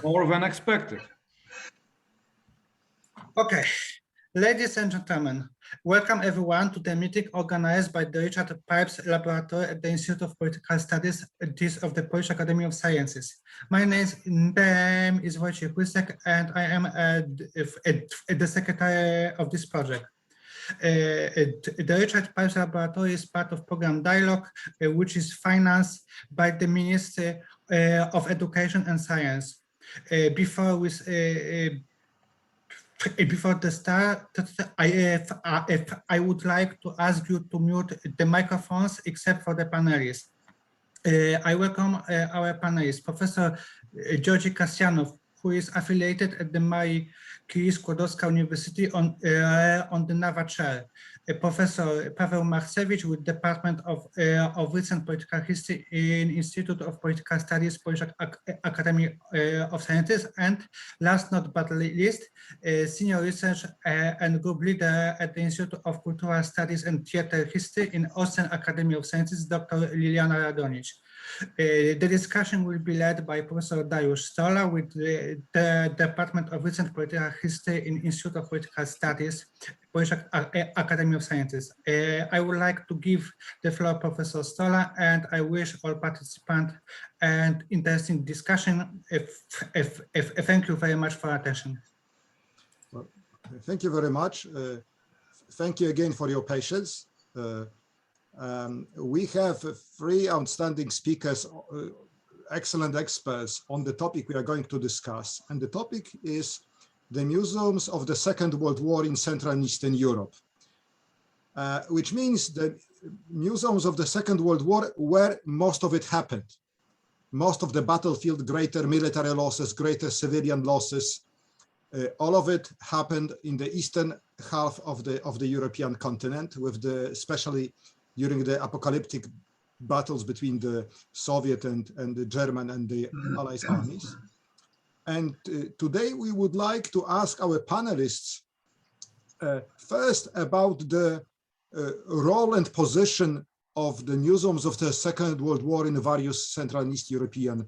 More than expected. Okay, ladies and gentlemen, welcome everyone to the meeting organized by the Richarda Laboratory at the Institute of Political Studies of the Polish Academy of Sciences. My name is Wojciech, and I am the secretary of this project. The Richarda Laboratory is part of program Dialogue, which is financed by the Ministry of Education and Science. Before the start, I would like to ask you to mute the microphones except for the panelists. I welcome our panelists, Professor Georgi Kasyanov, who is affiliated at the Marii Curie-Skłodowska University on the NAVA chair, Professor Paweł Marcewicz with Department of Recent Political History in Institute of Political Studies, Polish Academy of Sciences, and last not but least, Senior Research and Group Leader at the Institute of Cultural Studies and Theater History in Austrian Academy of Sciences, Dr. Liliana Radonich. The discussion will be led by Professor Dariusz Stola with the Department of Recent Political History in Institute of Political Studies, Polish Academy of Sciences. I would like to give the floor to Professor Stola, and I wish all participants an interesting discussion. Thank you very much for your attention. Well, thank you very much. Thank you again for your patience. We have three outstanding speakers, excellent experts on the topic we are going to discuss. And the topic is the museums of the Second World War in Central and Eastern Europe, which means the museums of the Second World War where most of it happened. Most of the battlefield, greater military losses, greater civilian losses, all of it happened in the eastern half of the European continent, with especially during the apocalyptic battles between the Soviet and the German and the Allies armies. And today we would like to ask our panelists first about the role and position of the museums of the Second World War in various Central and East European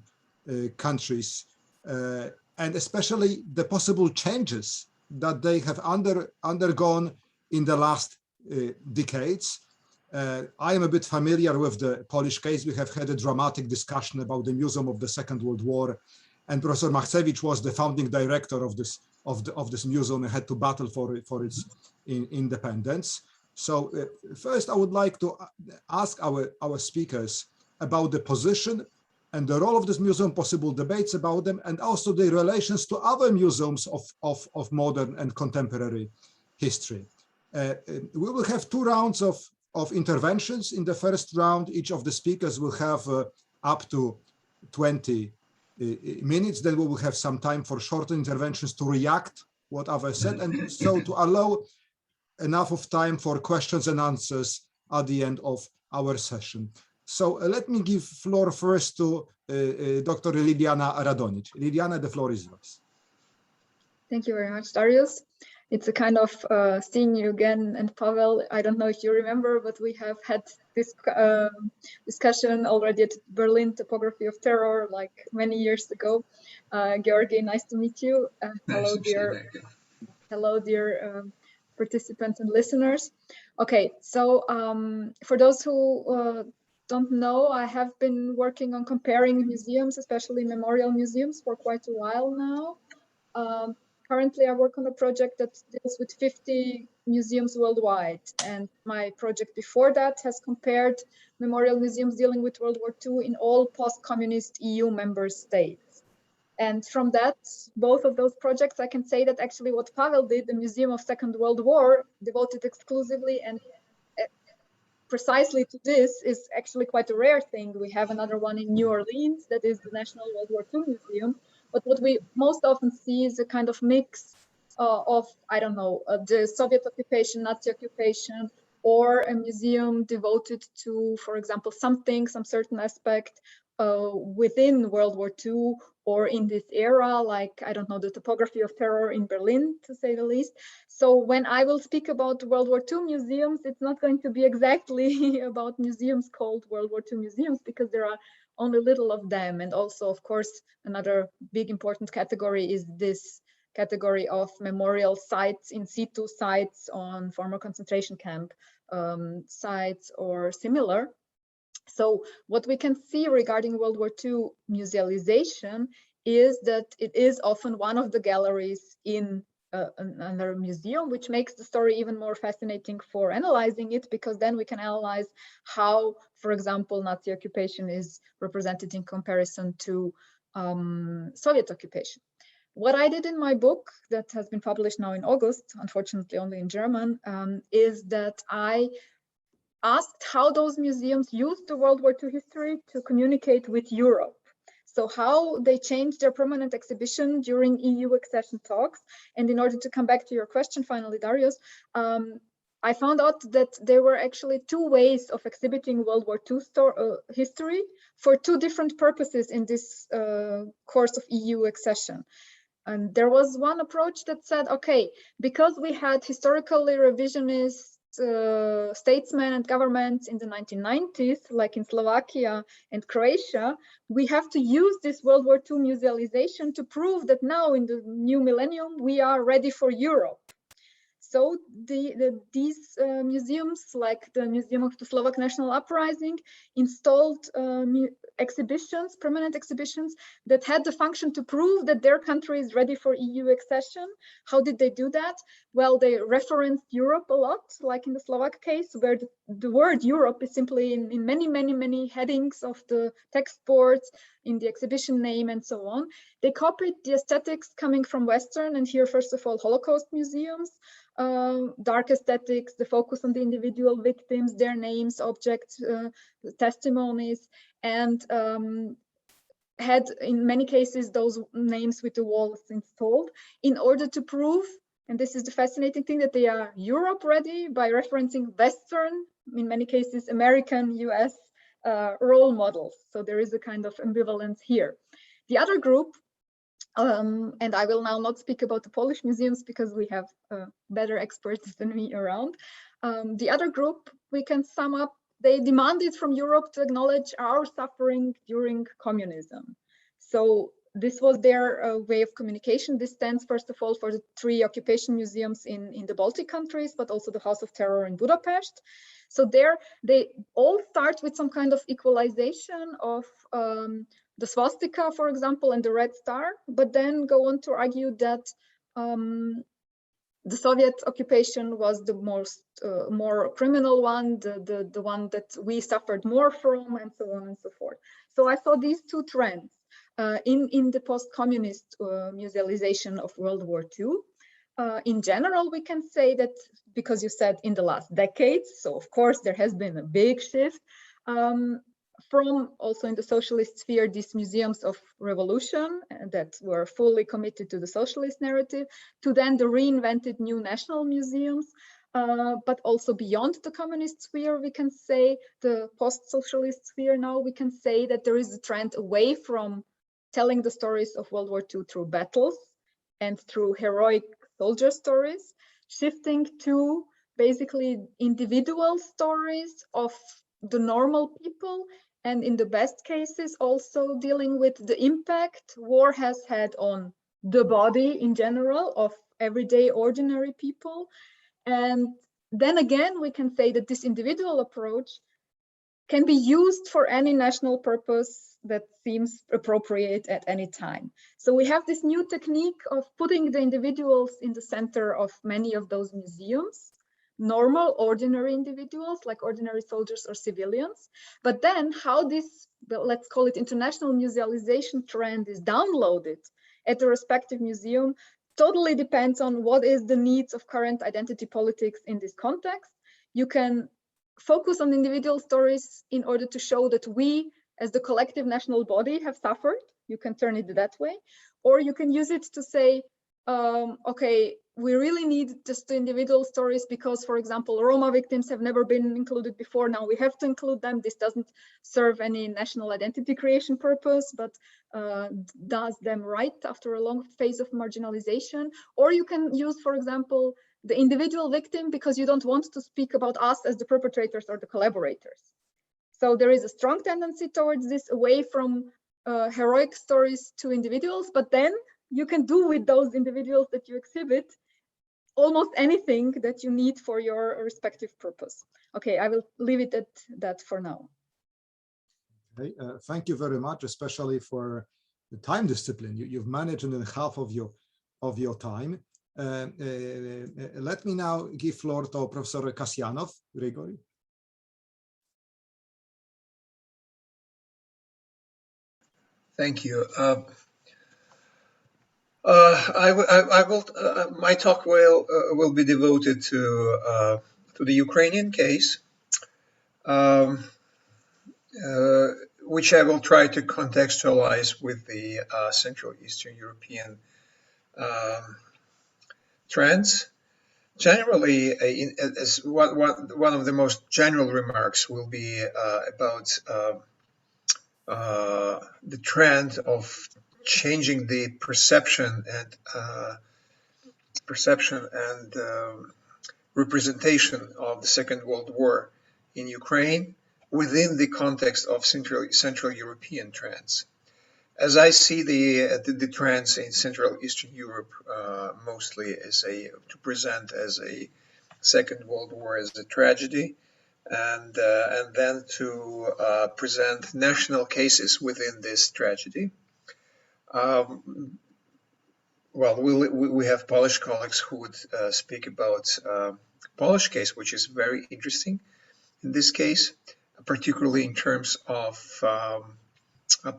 countries, and especially the possible changes that they have undergone in the last decades. I am a bit familiar with the Polish case. We have had a dramatic discussion about the Museum of the Second World War, and Professor Marcewicz was the founding director of this museum and had to battle for its independence. So first, I would like to ask our speakers about the position and the role of this museum, possible debates about them, and also the relations to other museums of modern and contemporary history. We will have two rounds of interventions. In the first round, each of the speakers will have up to 20 minutes. Then we will have some time for short interventions to react what others said, and so to allow enough of time for questions and answers at the end of our session. So let me give floor first to Dr. Liliana Radonich. Liliana, the floor is yours. Thank you very much, Darius. It's a kind of seeing you again, and Pavel, I don't know if you remember, but we have had this discussion already at Berlin Topography of Terror like many years ago. Georgi, nice to meet you. Hello, dear participants and listeners. Okay, so for those who don't know, I have been working on comparing museums, especially memorial museums, for quite a while now. Currently, I work on a project that deals with 50 museums worldwide, and my project before that has compared memorial museums dealing with World War II in all post-communist EU member states. And from that, both of those projects, I can say that actually what Pavel did, the Museum of Second World War, devoted exclusively and precisely to this, is actually quite a rare thing. We have another one in New Orleans, that is the National World War II Museum. But what we most often see is a kind of mix of, I don't know, the Soviet occupation, Nazi occupation, or a museum devoted to, for example, some certain aspect within World War II or in this era, like, I don't know, the topography of terror in Berlin, to say the least. So when I will speak about World War II museums, it's not going to be exactly about museums called World War II museums, because there are only little of them. And also, of course, another big important category is this category of memorial sites, in situ sites on former concentration camp sites or similar. So what we can see regarding World War II musealization is that it is often one of the galleries in another museum, which makes the story even more fascinating for analyzing it, because then we can analyze how, for example, Nazi occupation is represented in comparison to Soviet occupation. What I did in my book that has been published now in August, unfortunately only in German, is that I asked how those museums used the World War II history to communicate with Europe. So how they changed their permanent exhibition during EU accession talks. And in order to come back to your question finally, Darius, I found out that there were actually two ways of exhibiting World War II history for two different purposes in this course of EU accession. And there was one approach that said, okay, because we had historically revisionist statesmen and governments in the 1990s, like in Slovakia and Croatia, we have to use this World War II musealization to prove that now in the new millennium, we are ready for Europe. So these museums, like the Museum of the Slovak National Uprising, installed exhibitions, permanent exhibitions, that had the function to prove that their country is ready for EU accession. How did they do that? Well, they referenced Europe a lot, like in the Slovak case, where the word Europe is simply in many headings of the text boards, in the exhibition name, and so on. They copied the aesthetics coming from Western, and here, first of all, Holocaust museums, dark aesthetics, the focus on the individual victims, their names, objects, testimonies, and had in many cases those names with the walls installed in order to prove, and this is the fascinating thing, that they are Europe ready by referencing Western, in many cases American, US role models. So there is a kind of ambivalence here. The other group, and I will now not speak about the Polish museums because we have better experts than me around. The other group, we can sum up, they demanded from Europe to acknowledge our suffering during communism. So this was their way of communication. This stands, first of all, for the 3 occupation museums in the Baltic countries, but also the House of Terror in Budapest. So there, they all start with some kind of equalization of the swastika, for example, and the red star, but then go on to argue that the Soviet occupation was the most more criminal one, the one that we suffered more from, and so on and so forth. So I saw these two trends in the post-communist musealization of World War II. In general, we can say that, because you said in the last decades, so of course there has been a big shift from also in the socialist sphere, these museums of revolution that were fully committed to the socialist narrative, to then the reinvented new national museums, but also beyond the communist sphere, we can say, the post-socialist sphere now, we can say that there is a trend away from telling the stories of World War II through battles and through heroic soldier stories, shifting to basically individual stories of the normal people, and in the best cases also dealing with the impact war has had on the body in general of everyday ordinary people. And then again, we can say that this individual approach can be used for any national purpose that seems appropriate at any time. So we have this new technique of putting the individuals in the center of many of those museums, normal, ordinary individuals like ordinary soldiers or civilians. But then how this, let's call it international musealization trend, is downloaded at the respective museum totally depends on what is the needs of current identity politics in this context. You can focus on individual stories in order to show that we, as the collective national body, have suffered. You can turn it that way, or you can use it to say, okay, we really need just the individual stories because, for example, Roma victims have never been included before. Now we have to include them. This doesn't serve any national identity creation purpose, but does them right after a long phase of marginalization. Or you can use, for example, the individual victim because you don't want to speak about us as the perpetrators or the collaborators. So there is a strong tendency towards this, away from heroic stories to individuals, but then you can do with those individuals that you exhibit almost anything that you need for your respective purpose. Okay, I will leave it at that for now. Okay, thank you very much, especially for the time discipline. You've managed in half of your time. Let me now give floor to Professor Kasyanov, Grigory. Thank you. My talk will be devoted to the Ukrainian case, which I will try to contextualize with the Central Eastern European trends. Generally, as one of the most general remarks will be about the trend of changing the perception and representation of the Second World War in Ukraine within the context of Central European trends. As I see the trends in Central Eastern Europe, mostly to present as a Second World War as a tragedy, and then to present national cases within this tragedy. Well, we have Polish colleagues who would speak about Polish case, which is very interesting in this case, particularly in terms of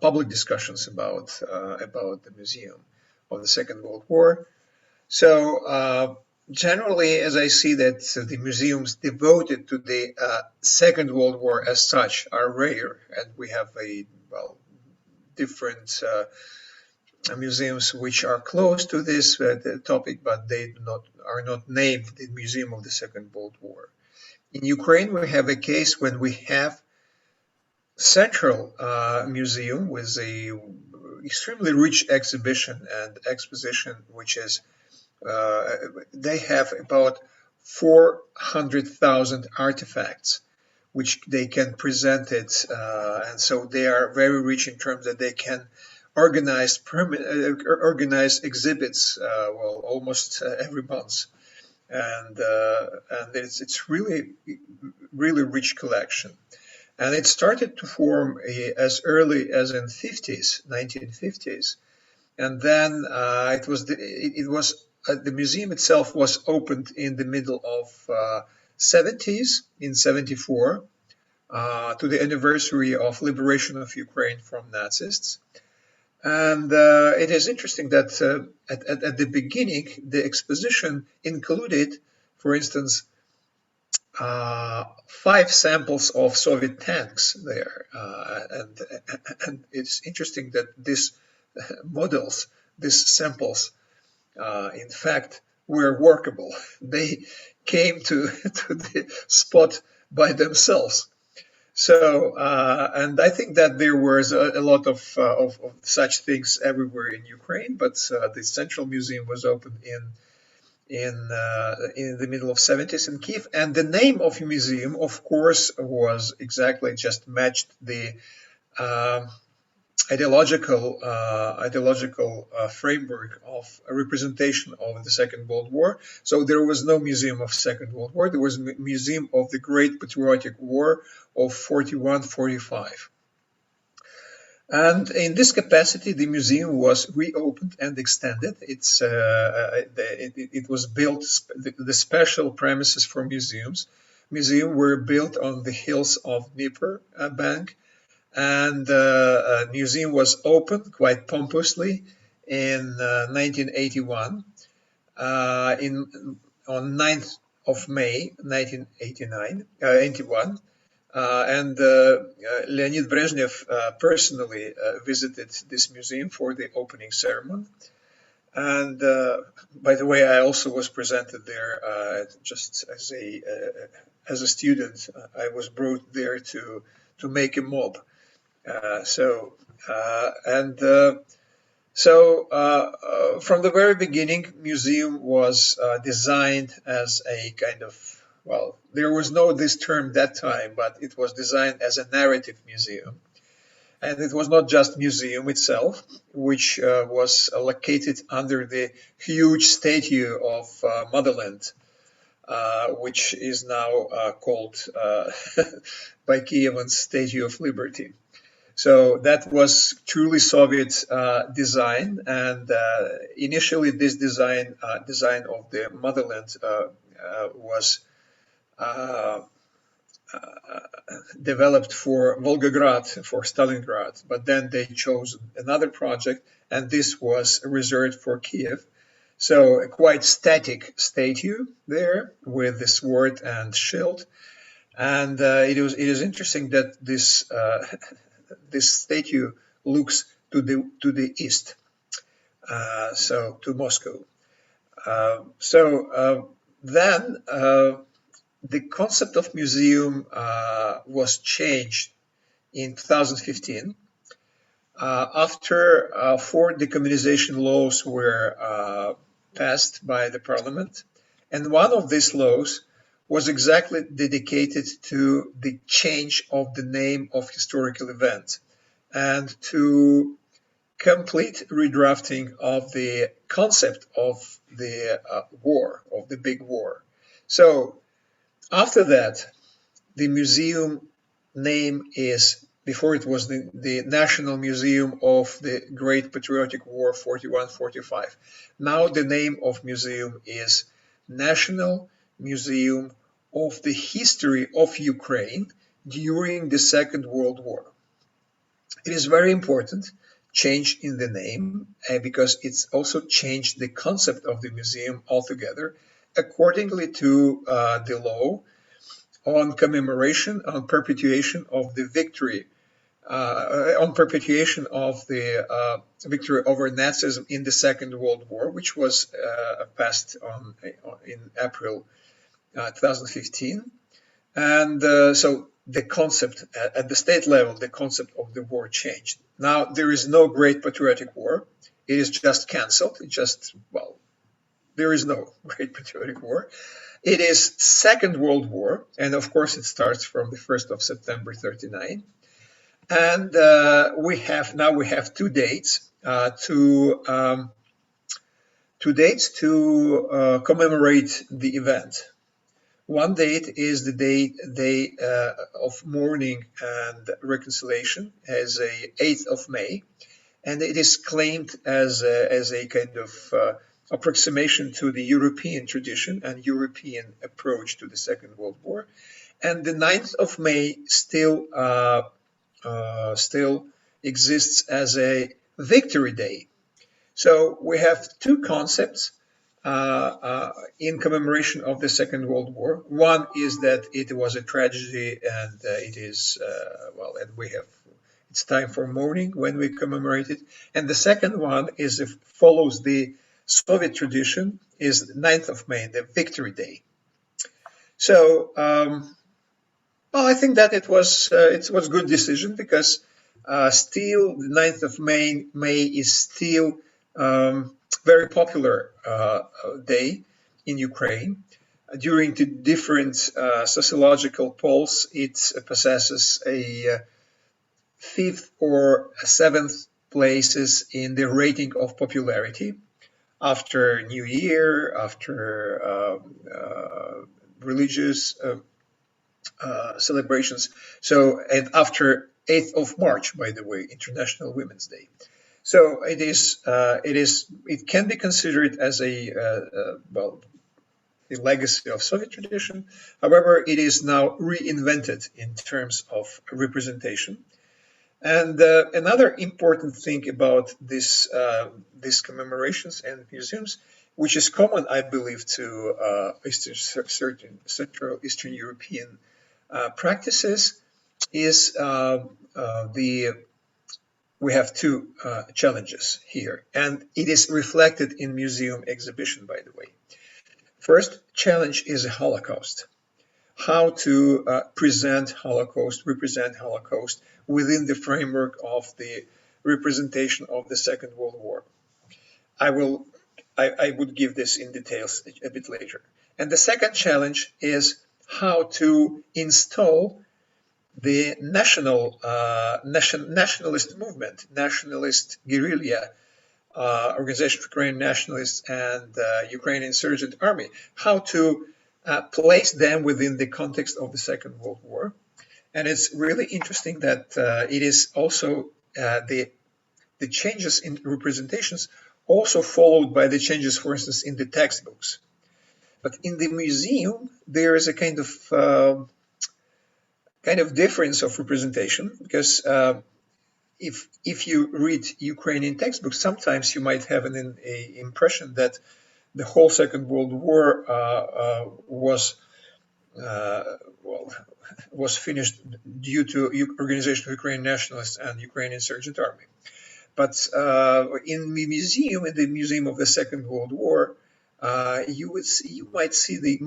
public discussions about the museum of the Second World War. So generally, as I see that the museums devoted to the Second World War as such are rare, and we have different museums which are close to this topic, but they are not named the Museum of the Second World War. In Ukraine, we have a case when we have Central Museum with a extremely rich exhibition and exposition, which is they have about 400,000 artifacts which they can present it, and so they are very rich in terms that they can organize exhibits almost every month, and it's really rich collection. And it started to form as early as in 1950s, and then the museum itself was opened in the middle of 70s, in 74, to the anniversary of liberation of Ukraine from Nazis. And it is interesting that at the beginning, the exposition included, for instance, 5 samples of Soviet tanks there, and it's interesting that these models, these samples, in fact, were workable. They came to the spot by themselves. So, and I think that there was a lot of such things everywhere in Ukraine, but the Central Museum was opened in the middle of 70s in Kiev, and the name of the museum, of course, was exactly just matched the ideological framework of a representation of the Second World War. So there was no museum of Second World War. There was a museum of the Great Patriotic War of 41-45. And in this capacity, the museum was reopened and extended. It was built, the special premises for museums were built on the hills of Dnieper bank, and a museum was opened quite pompously in 1981, on 9th of May 1981. And Leonid Brezhnev personally visited this museum for the opening ceremony. And by the way, I also was presented there just as a student. I was brought there to make a mob. So from the very beginning, museum was designed as a kind of well, there was no this term that time, but it was designed as a narrative museum. And it was not just museum itself, which was located under the huge statue of Motherland, which is now called by Kievans Statue of Liberty. So that was truly Soviet design, and initially this design of the motherland was developed for Volgograd, for Stalingrad, but then they chose another project, and this was reserved for Kiev. So a quite static statue there with the sword and shield, and it is interesting that this this statue looks to the east, so to Moscow. Then the concept of museum was changed in 2015 after 4 decommunization laws were passed by the parliament, and one of these laws was exactly dedicated to the change of the name of historical event and to complete redrafting of the concept of the war, of the big war. So after that, the museum name is, before it was the National Museum of the Great Patriotic War 41-45. Now the name of museum is National Museum of the History of Ukraine during the Second World War. It is very important change in the name because it's also changed the concept of the museum altogether accordingly to the law on commemoration, on perpetuation of the victory, on perpetuation of the victory over Nazism in the Second World War, which was passed in April 2015. And so the concept at the state level, the concept of the war changed. Now there is no Great Patriotic War. It is just cancelled. It just, well, there is no Great Patriotic War. It is Second World War, and of course it starts from the 1st of September 39. And we have 2 dates to commemorate the event. One date is the day of mourning and reconciliation, as a 8th of May, and it is claimed as a kind of approximation to the European tradition and European approach to the Second World War. And the 9th of May still exists as a victory day. So we have 2 concepts in commemoration of the Second World War. One is that it was a tragedy, and it is and it's time for mourning when we commemorate it. And the second one is, if follows the Soviet tradition, is 9th of May, the Victory Day. So, I think that it was a good decision because still the 9th of May is still very popular day in Ukraine. During the different sociological polls, it possesses a 5th or 7th places in the rating of popularity after New Year, after religious celebrations. So, and after 8th of March, by the way, International Women's Day. So it can be considered as a legacy of Soviet tradition. However, it is now reinvented in terms of representation. And another important thing about these commemorations and museums, which is common, I believe, to certain Central Eastern European practices, is we have 2 challenges here, and it is reflected in museum exhibition, by the way. First challenge is a Holocaust. How to represent Holocaust within the framework of the representation of the Second World War. I would give this in details a bit later. And the second challenge is how to install the nationalist movement, nationalist guerrilla organization for Ukrainian nationalists and Ukrainian insurgent army, how to place them within the context of the Second World War. And it's really interesting that it is also the changes in representations also followed by the changes, for instance, in the textbooks. But in the museum, there is a kind of difference of representation, because if you read Ukrainian textbooks, sometimes you might have an impression that the whole Second World War was finished due to organization of Ukrainian nationalists and Ukrainian insurgent army. But in the museum of the Second World War, you might see the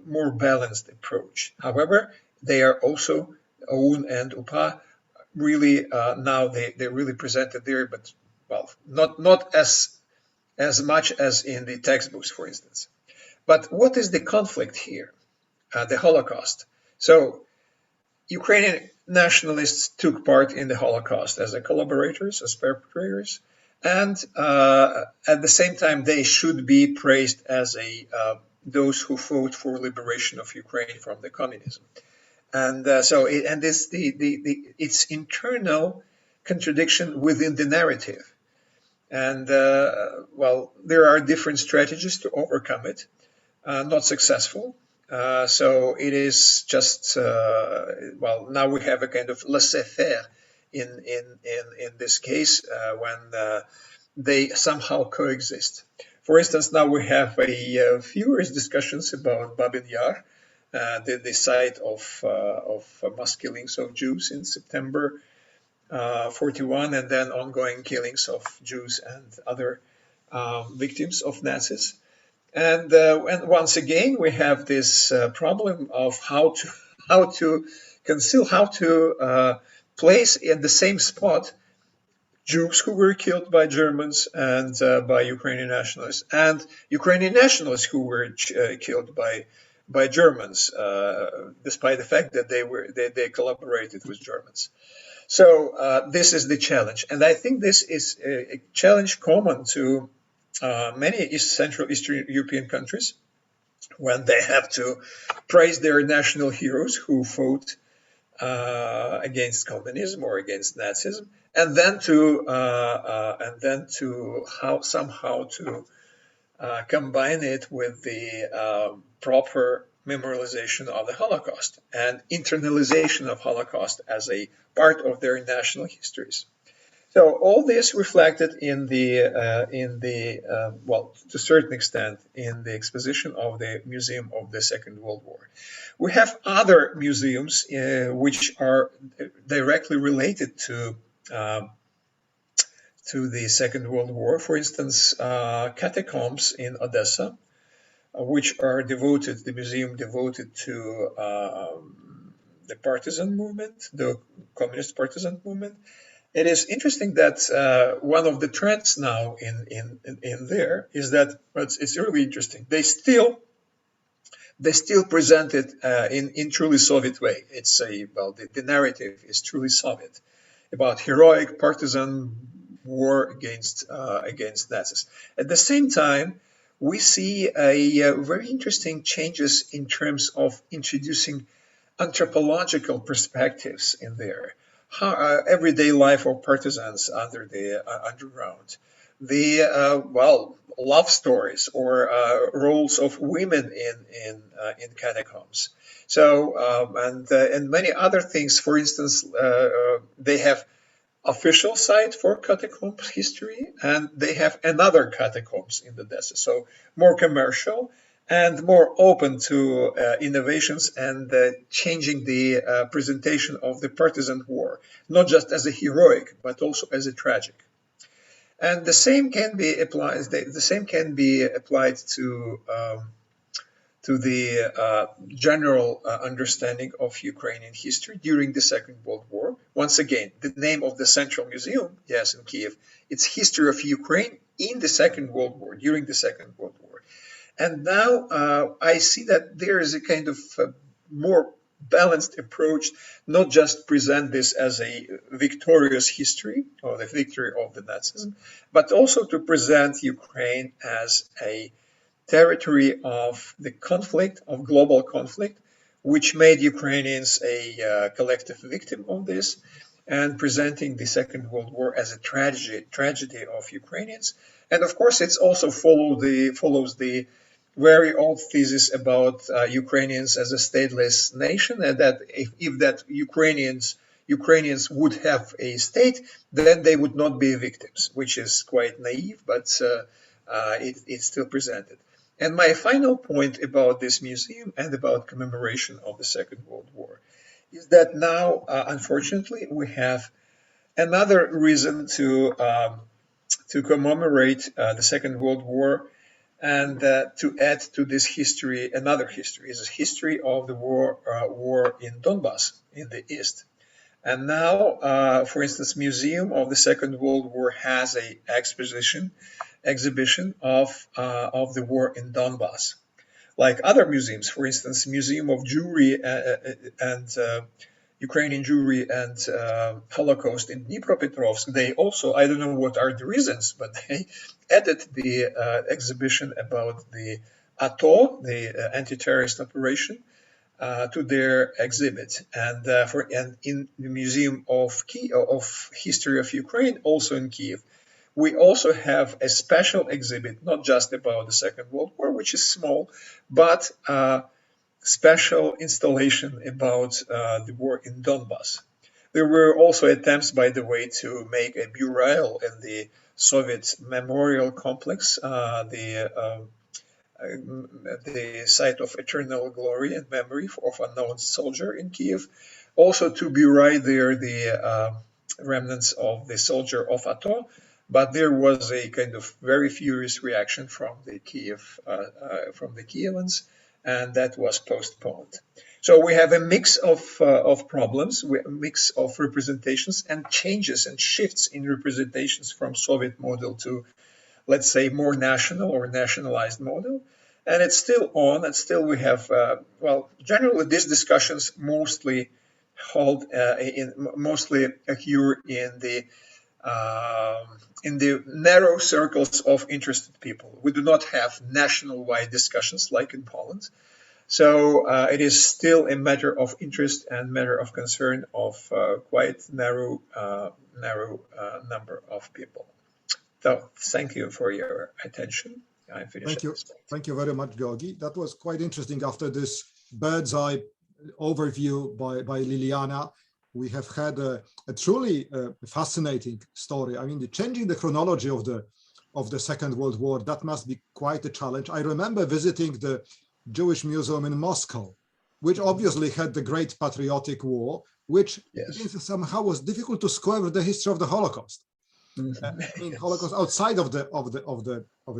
more balanced approach. However, they are also OUN and UPA really now they're really presented there, but not as much as in the textbooks, for instance. But what is the conflict here? The Holocaust. So Ukrainian nationalists took part in the Holocaust as collaborators, as perpetrators, and at the same time they should be praised as those who fought for liberation of Ukraine from the communism. And it's internal contradiction within the narrative, and there are different strategies to overcome it. Not successful. So it is just now we have a kind of laissez-faire in this case when they somehow coexist. For instance, now we have a furious discussions about Babinyar, the site of mass killings of Jews in September 41, and then ongoing killings of Jews and other victims of Nazis. And once again, we have this problem of how to conceal, how to place in the same spot Jews who were killed by Germans and by Ukrainian nationalists, and Ukrainian nationalists who were killed by Germans, despite the fact that they collaborated with Germans. So this is the challenge, and I think this is a challenge common to many Central Eastern European countries, when they have to praise their national heroes who fought against communism or against Nazism, and then to somehow combine it with the proper memorialization of the Holocaust and internalization of Holocaust as a part of their national histories. So all this reflected in to a certain extent, in the exposition of the Museum of the Second World War. We have other museums which are directly related to the Second World War. For instance, Catacombs in Odessa, which are the museum devoted to the partisan movement, the communist partisan movement. It is interesting that one of the trends now in there is that it's really interesting. They still present it in truly Soviet way. It's the narrative is truly Soviet, about heroic partisan war against Nazis. At the same time, we see a very interesting changes in terms of introducing anthropological perspectives in there. Everyday life of partisans under the underground, the love stories or roles of women in catacombs. So and many other things. For instance, they have official site for catacombs history, and they have another catacombs in Odessa. So more commercial and more open to innovations and changing the presentation of the partisan war, not just as a heroic, but also as a tragic. And the same can be applied. The same can be applied to the general understanding of Ukrainian history during the Second World War. Once again, the name of the Central Museum, yes, in Kiev, it's History of Ukraine in the Second World War, during the Second World War. And now I see that there is a kind of more balanced approach, not just present this as a victorious history or the victory of the Nazism, but also to present Ukraine as a territory of the conflict, of global conflict, which made Ukrainians a collective victim of this, and presenting the Second World War as a tragedy of Ukrainians. And of course, it's also follows the very old thesis about Ukrainians as a stateless nation, and that if that Ukrainians would have a state, then they would not be victims, which is quite naive, but it's still presented. And my final point about this museum and about commemoration of the Second World War is that now, unfortunately, we have another reason to commemorate the Second World War, and to add to this history another history. Is a history of the war in Donbass in the east. And now, for instance, Museum of the Second World War has a exhibition of the war in Donbass. Like other museums, for instance, Museum of Jewry and Ukrainian Jewry and Holocaust in Dnipropetrovsk, they also, I don't know what are the reasons, but they added the exhibition about the ATO, the anti-terrorist operation, to their exhibit. And in the Museum of History of Ukraine, also in Kiev, we also have a special exhibit, not just about the Second World War, which is small, but special installation about the war in Donbass. There were also attempts, by the way, to make a mural in the Soviet Memorial Complex, the site of eternal glory and memory of unknown soldier in Kiev. Also to bury there the remnants of the soldier of ATO, but there was a kind of very furious reaction from the Kievans, and that was postponed. So we have a mix of problems, a mix of representations and changes and shifts in representations from Soviet model to, let's say, more national or nationalized model. And it's still on, and still we have, generally these discussions mostly mostly occur in the narrow circles of interested people. We do not have national-wide discussions like in Poland. So it is still a matter of interest and matter of concern of quite narrow number of people. So thank you for your attention. I'm finished. Thank you. Thank you very much, Georgi. That was quite interesting. After this bird's eye overview by Liliana, we have had a truly fascinating story. I mean, changing the chronology of the Second World War, that must be quite a challenge. I remember visiting the Jewish Museum in Moscow, which obviously had the Great Patriotic War, which somehow was difficult to square with the history of the Holocaust. I mean, Holocaust outside of the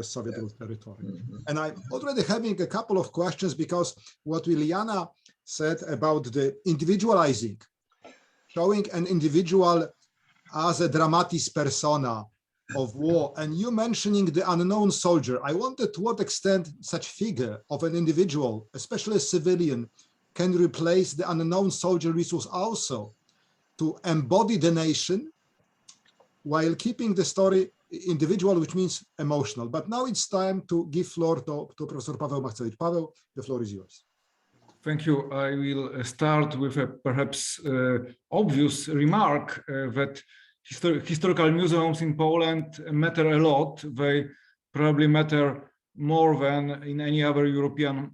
Soviet territory. And I'm already having a couple of questions, because what Liliana said about the individualizing, showing an individual as a dramatis persona of war, and you mentioning the unknown soldier. I wondered to what extent such figure of an individual, especially a civilian, can replace the unknown soldier, which was also to embody the nation while keeping the story individual, which means emotional. But now it's time to give floor to Professor Paweł Machcewicz. Paweł, the floor is yours. Thank you. I will start with a perhaps obvious remark that historical museums in Poland matter a lot. They probably matter more than in any other European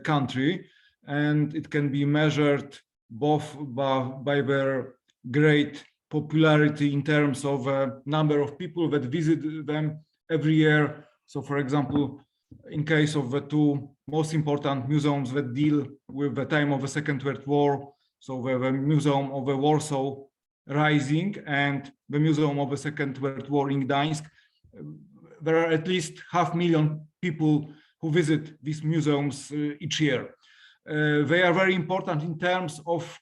country, and it can be measured both by their great popularity in terms of number of people that visit them every year. So, for example, in case of the two most important museums that deal with the time of the Second World War, so the Museum of the Warsaw Rising and the Museum of the Second World War in Gdańsk, there are at least 500,000 people who visit these museums each year. They are very important in terms of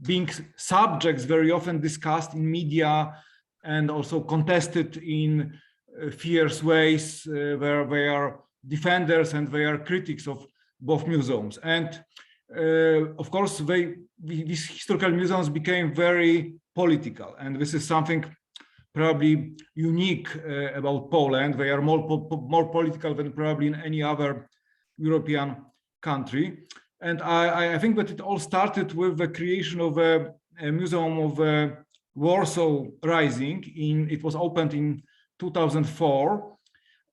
being subjects very often discussed in media and also contested in fierce ways, where they are defenders and they are critics of both museums. And of course, these historical museums became very political, and this is something probably unique about Poland. They are more political than probably in any other European country. And I think that it all started with the creation of a museum of Warsaw Rising. It was opened in 2004.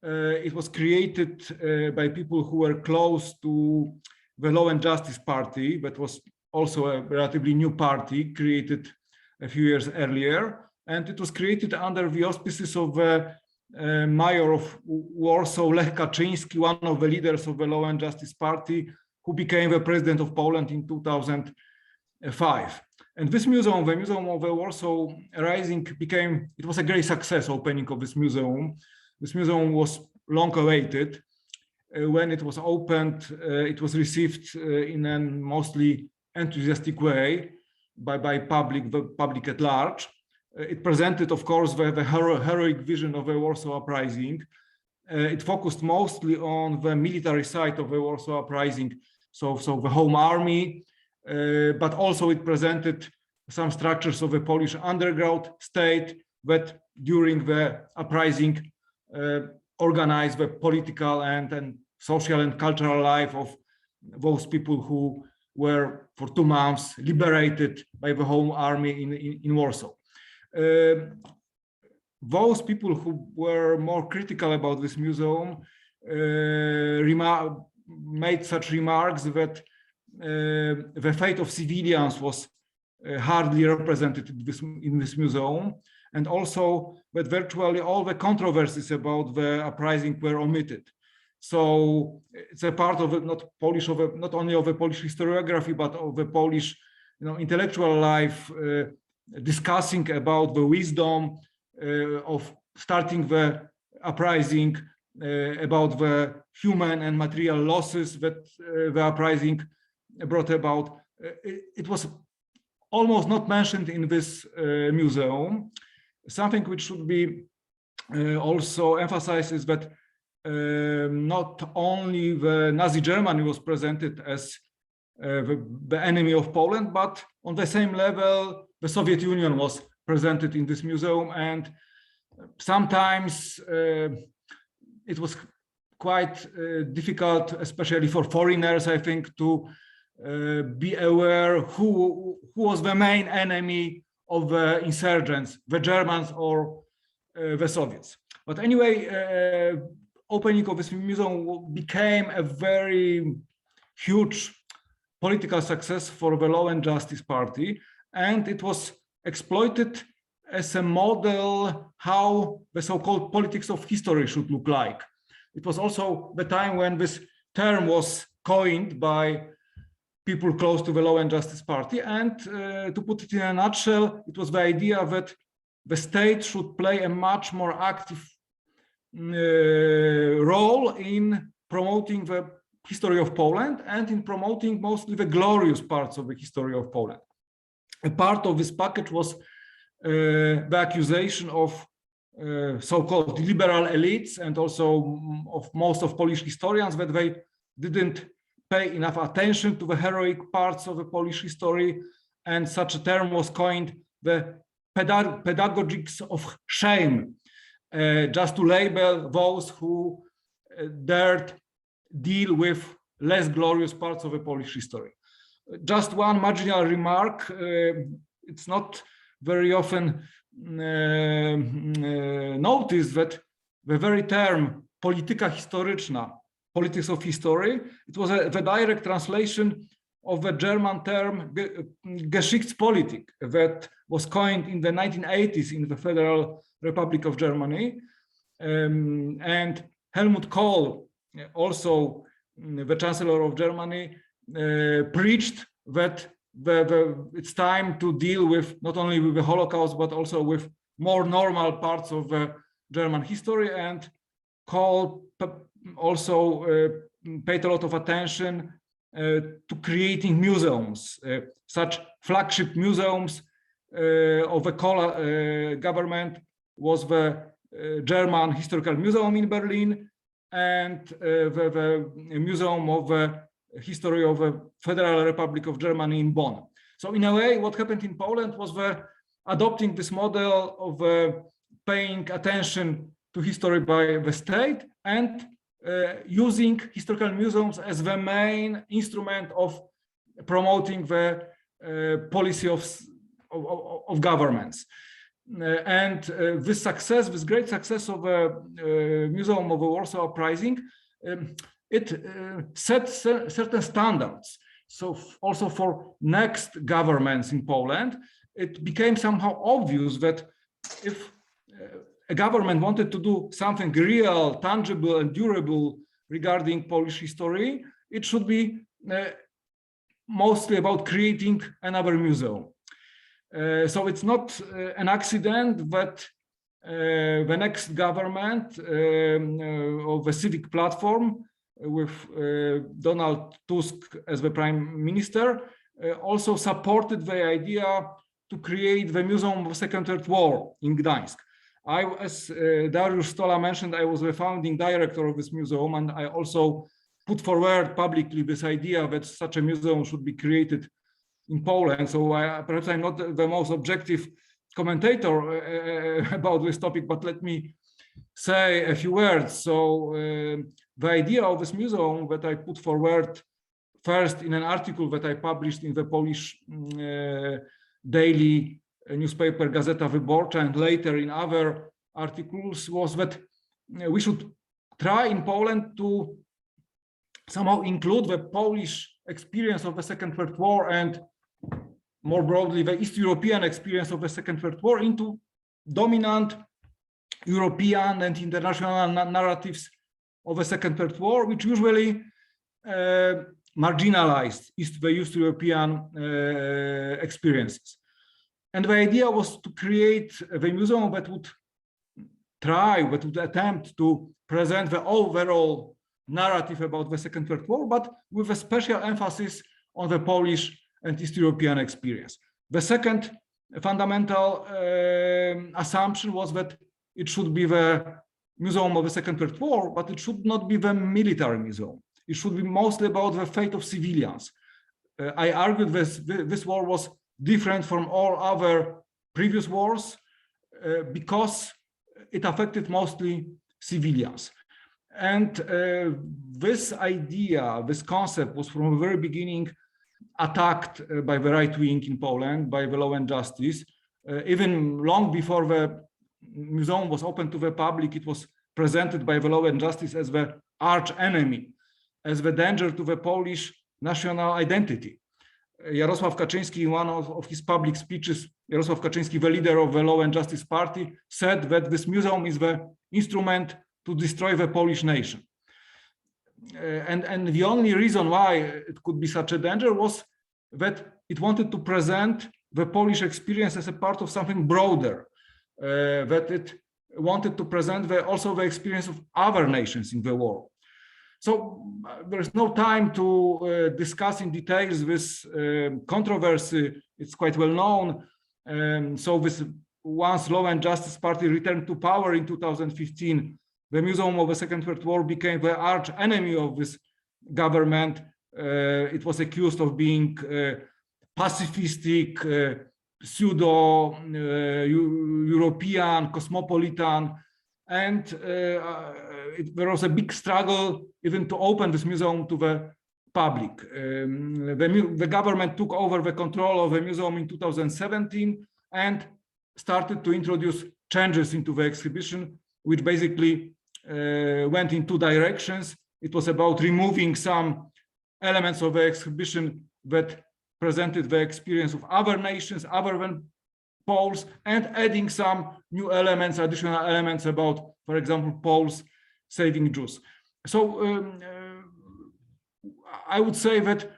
It was created by people who were close to the Law and Justice Party, that was also a relatively new party created a few years earlier. And it was created under the auspices of the mayor of Warsaw, Lech Kaczyński, one of the leaders of the Law and Justice Party, who became the president of Poland in 2005. And this museum, the Museum of the Warsaw Rising, it was a great success, opening of this museum. This museum was long awaited. When it was opened, it was received in a mostly enthusiastic way by the public at large. It presented, of course, the heroic vision of the Warsaw Uprising. It focused mostly on the military side of the Warsaw Uprising, so the home army, but also it presented some structures of the Polish underground state that during the uprising organized the political and social and cultural life of those people who were for 2 months liberated by the home army in Warsaw. Those people who were more critical about this museum made such remarks that the fate of civilians was hardly represented in this museum, and also that virtually all the controversies about the uprising were omitted. So it's a part of it, not only of the Polish historiography, but of the Polish, intellectual life, discussing about the wisdom of starting the uprising, about the human and material losses that the uprising brought about. It was almost not mentioned in this museum. Something which should be also emphasized is that not only the Nazi Germany was presented as the enemy of Poland, but on the same level, the Soviet Union was presented in this museum. And sometimes it was quite difficult, especially for foreigners, I think, to be aware who was the main enemy of the insurgents, the Germans or the Soviets. But anyway, opening of this museum became a very huge political success for the Law and Justice Party, and it was exploited as a model how the so-called politics of history should look like. It was also the time when this term was coined by people close to the Law and Justice Party, and to put it in a nutshell, it was the idea that the state should play a much more active role in promoting the history of Poland and in promoting mostly the glorious parts of the history of Poland. A part of this package was the accusation of so-called liberal elites and also of most of Polish historians that they didn't pay enough attention to the heroic parts of the Polish history, and such a term was coined, the pedagogics of shame, just to label those who dared deal with less glorious parts of the Polish history. Just one marginal remark, it's not very often noticed that the very term polityka historyczna, politics of history, it was the direct translation of the German term Geschichtspolitik that was coined in the 1980s in the Federal Republic of Germany. And Helmut Kohl, also the Chancellor of Germany, preached that it's time to deal with not only with the Holocaust, but also with more normal parts of German history. And Kohl also paid a lot of attention to creating museums, such flagship museums of the Kohl government was the German Historical Museum in Berlin and the Museum of the history of the Federal Republic of Germany in Bonn. So in a way, what happened in Poland was adopting this model of paying attention to history by the state and using historical museums as the main instrument of promoting the policy of governments. This success, this great success of the Museum of the Warsaw Uprising, it set certain standards. So also for next governments in Poland, it became somehow obvious that if a government wanted to do something real, tangible, and durable regarding Polish history, it should be mostly about creating another museum. So it's not an accident that the next government of the civic platform with Donald Tusk as the prime minister also supported the idea to create the Museum of the Second World War in Gdańsk. As Dariusz Stola mentioned, I was the founding director of this museum, and I also put forward publicly this idea that such a museum should be created in Poland. So perhaps I'm not the most objective commentator about this topic, but let me say a few words. So the idea of this museum that I put forward first in an article that I published in the Polish daily newspaper Gazeta Wyborcza, and later in other articles, was that we should try in Poland to somehow include the Polish experience of the Second World War and more broadly the East European experience of the Second World War into dominant European and international narratives of the Second World War, which usually marginalized the East European experiences. And the idea was to create a museum that would attempt to present the overall narrative about the Second World War, but with a special emphasis on the Polish and East European experience. The second fundamental assumption was that it should be the Museum of the Second World War, but it should not be the military museum. It should be mostly about the fate of civilians. I argued this war was different from all other previous wars because it affected mostly civilians. And this idea, this concept was from the very beginning attacked by the right wing in Poland, by the Law and Justice. Even long before the museum was open to the public, it was presented by the Law and Justice as the arch enemy, as the danger to the Polish national identity. Jarosław Kaczyński, in one of his public speeches, Jarosław Kaczyński, the leader of the Law and Justice Party, said that this museum is the instrument to destroy the Polish nation. And the only reason why it could be such a danger was that it wanted to present the Polish experience as a part of something broader, that it wanted to present also the experience of other nations in the war. So there's no time to discuss in details this controversy. It's quite well known. So this, once Law and Justice Party returned to power in 2015, the Museum of the Second World War became the arch enemy of this government. It was accused of being pacifistic, pseudo-European, cosmopolitan, and there was a big struggle even to open this museum to the public. The government took over the control of the museum in 2017 and started to introduce changes into the exhibition, which basically went in two directions. It was about removing some elements of the exhibition that presented the experience of other nations other than Poles, and adding some new elements, additional elements about, for example, Poles saving Jews. So I would say that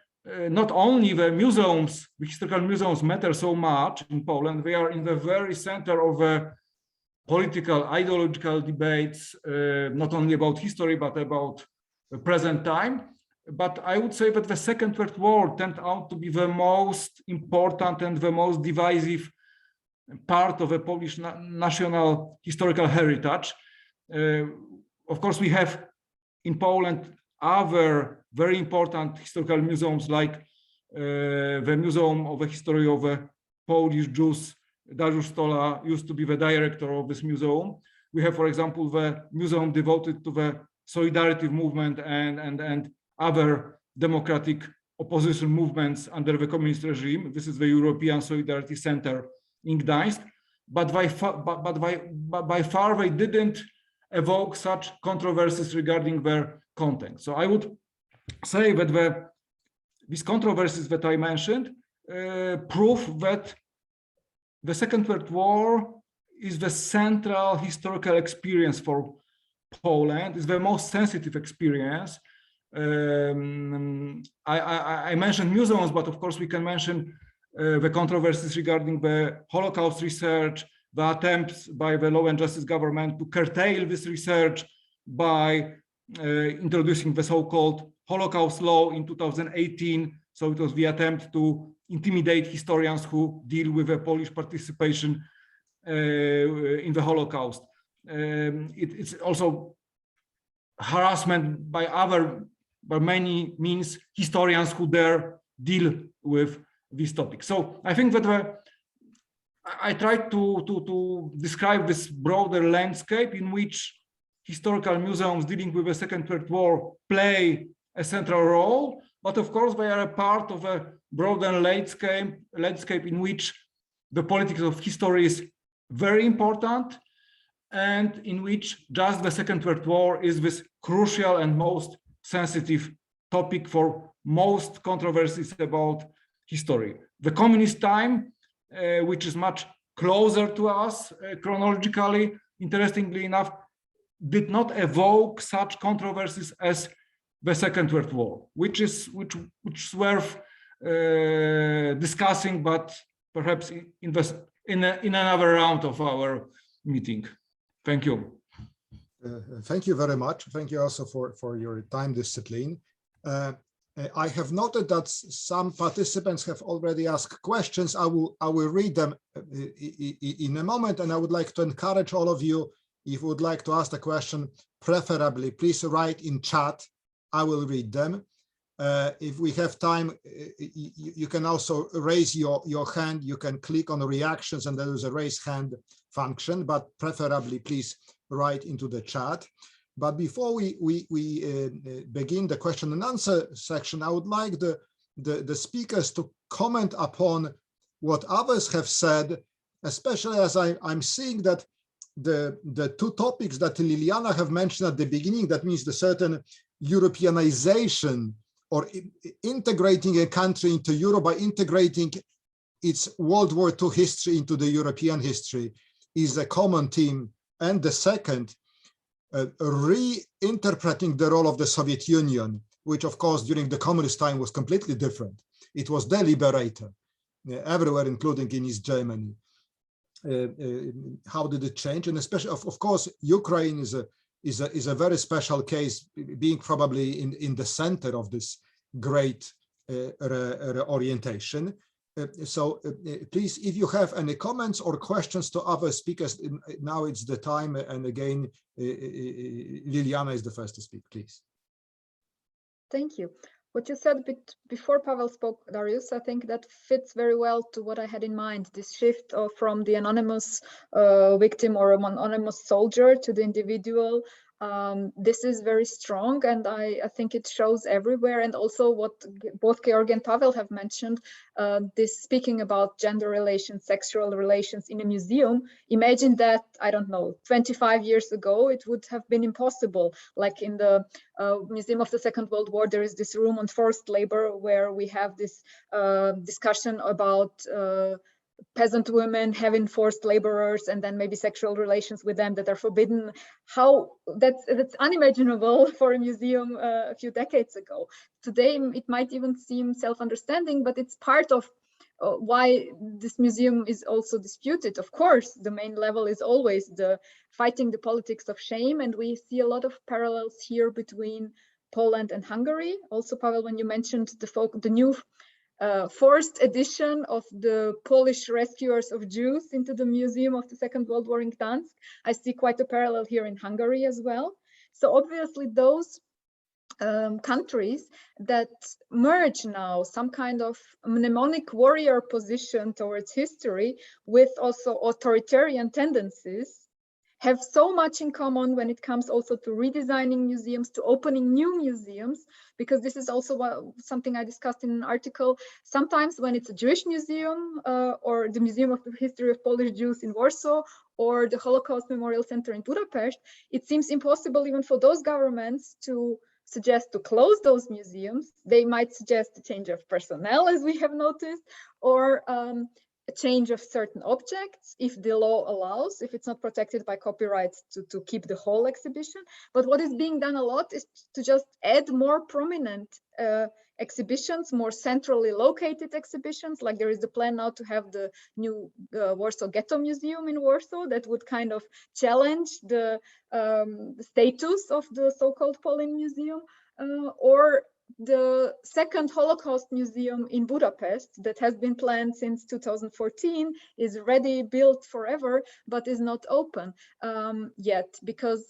not only the museums, the historical museums matter so much in Poland, they are in the very center of political, ideological debates, not only about history, but about the present time. But I would say that the Second World War turned out to be the most important and the most divisive part of the Polish national historical heritage. Of course, we have in Poland other very important historical museums like the Museum of the History of Polish Jews. Dariusz Stola used to be the director of this museum. We have, for example, the museum devoted to the Solidarity movement and other democratic opposition movements under the communist regime. This is the European Solidarity Center in Gdańsk. But by far they didn't evoke such controversies regarding their content. So I would say that these controversies that I mentioned prove that the Second World War is the central historical experience for Poland, is the most sensitive experience. I mentioned museums, but of course we can mention the controversies regarding the Holocaust research, the attempts by the Law and Justice government to curtail this research by introducing the so-called Holocaust law in 2018. So it was the attempt to intimidate historians who deal with the Polish participation in the Holocaust. It's also harassment by many means historians who dare deal with these topics. So I think that I tried to describe this broader landscape in which historical museums dealing with the Second World War play a central role, but of course they are a part of a broader landscape in which the politics of history is very important, and in which just the Second World War is this crucial and most sensitive topic for most controversies about history. The communist time, which is much closer to us chronologically, interestingly enough, did not evoke such controversies as the Second World War, which is worth discussing, but perhaps in another round of our meeting. Thank you. Thank you very much. Thank you also for your time discipline. I have noted that some participants have already asked questions. I will read them in a moment, and I would like to encourage all of you, if you would like to ask a question, preferably please write in chat. I will read them. If we have time, you can also raise your hand. You can click on the reactions and there is a raise hand function, but preferably please write into the chat. But before we begin the question and answer section, I would like the speakers to comment upon what others have said, especially as I'm seeing that the two topics that Liliana have mentioned at the beginning, that means the certain Europeanization or integrating a country into Europe by integrating its World War II history into the European history, is a common theme. And the second, reinterpreting the role of the Soviet Union, which of course during the communist time was completely different. It was the liberator everywhere, including in East Germany. How did it change? And especially, of course, Ukraine is a very special case, being probably in the center of this great orientation. So please, if you have any comments or questions to other speakers, now it's the time. And again, Liliana is the first to speak, please. Thank you. What you said before Pavel spoke, Darius, I think that fits very well to what I had in mind, this shift from the anonymous victim or an anonymous soldier to the individual. This is very strong, and I think it shows everywhere. And also what both Georg and Pavel have mentioned, this speaking about gender relations, sexual relations in a museum. Imagine that, I don't know, 25 years ago, it would have been impossible. Like in the Museum of the Second World War, there is this room on forced labor where we have this discussion about peasant women having forced laborers and then maybe sexual relations with them that are forbidden. How that's unimaginable for a museum a few decades ago. Today it might even seem self-understanding, but it's part of why this museum is also disputed. Of course, the main level is always the fighting the politics of shame, and we see a lot of parallels here between Poland and Hungary. Also, Pavel, when you mentioned the new forced edition of the Polish rescuers of Jews into the Museum of the Second World War in Gdańsk, I see quite a parallel here in Hungary as well. So obviously those countries that merge now some kind of mnemonic warrior position towards history with also authoritarian tendencies, have so much in common when it comes also to redesigning museums, to opening new museums, because this is also something I discussed in an article. Sometimes when it's a Jewish museum or the Museum of the History of Polish Jews in Warsaw or the Holocaust Memorial Center in Budapest, it seems impossible even for those governments to suggest to close those museums. They might suggest a change of personnel, as we have noticed, or a change of certain objects if the law allows, if it's not protected by copyrights, to keep the whole exhibition. But what is being done a lot is to just add more prominent exhibitions, more centrally located exhibitions. Like there is the plan now to have the new Warsaw Ghetto Museum in Warsaw that would kind of challenge the status of the so-called Polin Museum, or the second Holocaust Museum in Budapest that has been planned since 2014 is ready, built forever, but is not open yet, because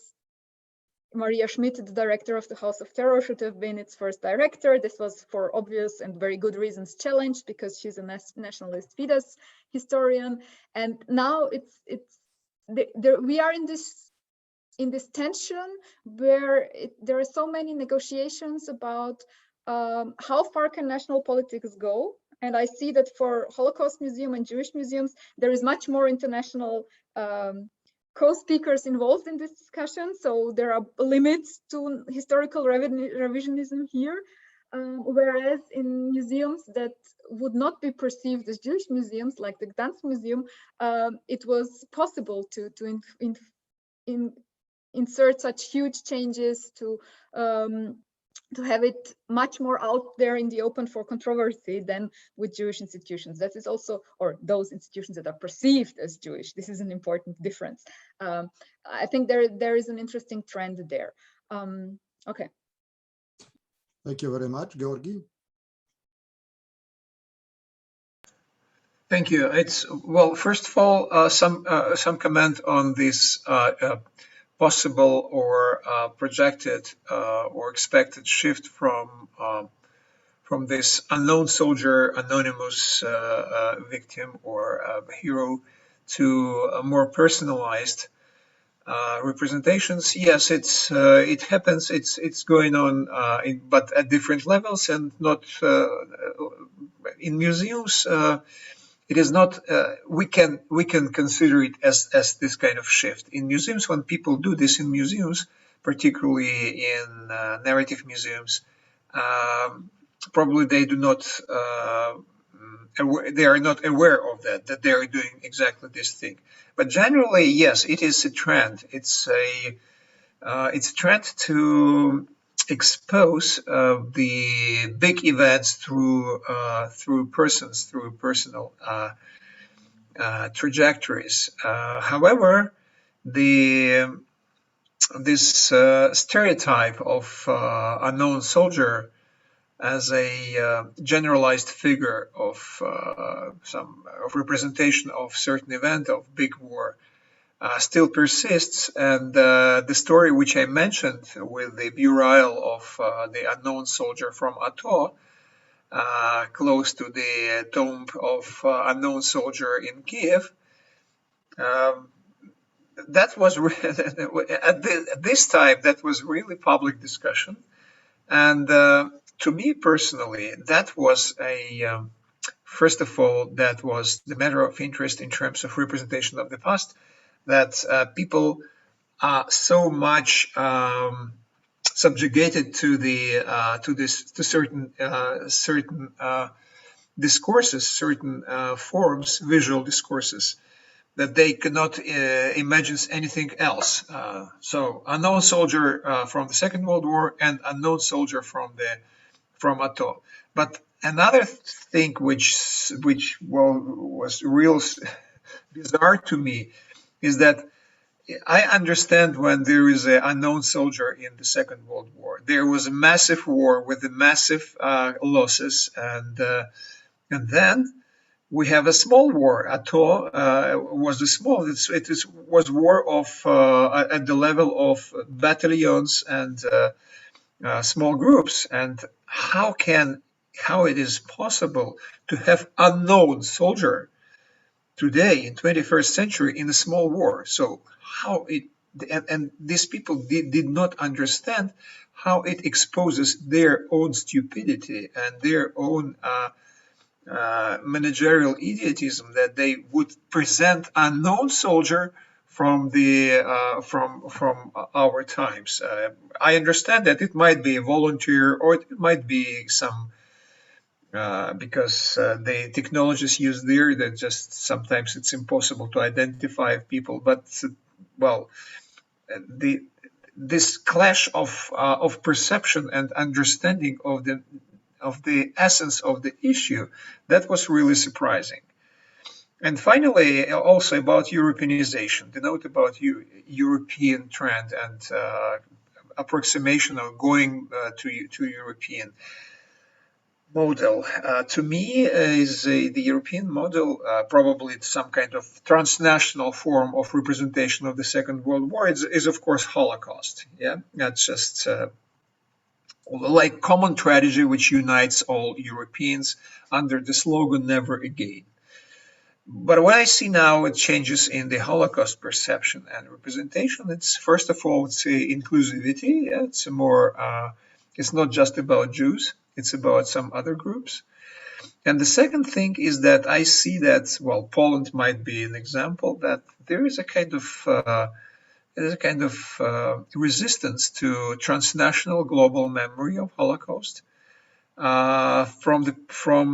Maria Schmidt, the director of the House of Terror, should have been its first director. This was for obvious and very good reasons challenged, because she's a nationalist Fidesz historian. And now we are in this tension where there are so many negotiations about how far can national politics go. And I see that for Holocaust Museum and Jewish museums, there is much more international co-speakers involved in this discussion. So there are limits to historical revisionism here. Whereas in museums that would not be perceived as Jewish museums, like the Gdansk Museum, it was possible to insert such huge changes, to have it much more out there in the open for controversy than with Jewish institutions. That is also, or those institutions that are perceived as Jewish. This is an important difference. I think there is an interesting trend there. Okay. Thank you very much, Georgi. Thank you. Well, first of all, some comment on this possible or projected or expected shift from this unknown soldier, anonymous victim or hero, to more personalized representations. Yes, it happens. It's going on, but at different levels, and not in museums. It is not. We can consider it as this kind of shift in museums. When people do this in museums, particularly in narrative museums, probably they do not. They are not aware of that they are doing exactly this thing. But generally, yes, it is a trend. It's a trend to expose the big events through persons, through personal trajectories. However, this stereotype of unknown soldier as a generalized figure of representation of certain event of big war still persists, and the story which I mentioned with the burial of the unknown soldier from Ato, close to the tomb of unknown soldier in Kiev, that was at this time that was really public discussion, and to me personally, that was first of all, that was the matter of interest in terms of representation of the past, that people are so much subjugated to certain discourses, certain forms, visual discourses, that they cannot imagine anything else. So, unknown soldier from the Second World War and unknown soldier from Ato. But another thing which was real bizarre to me is that I understand when there is an unknown soldier in the Second World War. There was a massive war with the massive losses, and then we have a small war. Ato was a small. It was war of at the level of battalions and small groups, and how it is possible to have unknown soldier today in 21st century in a small war. So how it, and these people did not understand how it exposes their own stupidity and their own managerial idiotism, that they would present unknown soldier from the from our times. I understand that it might be a volunteer, or it might be some because the technologies used there, that just sometimes it's impossible to identify people. But well, the this clash of perception and understanding of the essence of the issue, that was really surprising. And finally, also about Europeanization, the note about European trend and approximation of going to European model. To me, is the European model probably some kind of transnational form of representation of the Second World War. Is of course Holocaust. Yeah, that's just like common tragedy which unites all Europeans under the slogan "Never Again." But what I see now, it changes in the Holocaust perception and representation. It's first of all, it's inclusivity. Yeah, it's a more. It's not just about Jews. It's about some other groups. And the second thing is that I see that, well, Poland might be an example, that there is a kind of resistance to transnational global memory of Holocaust from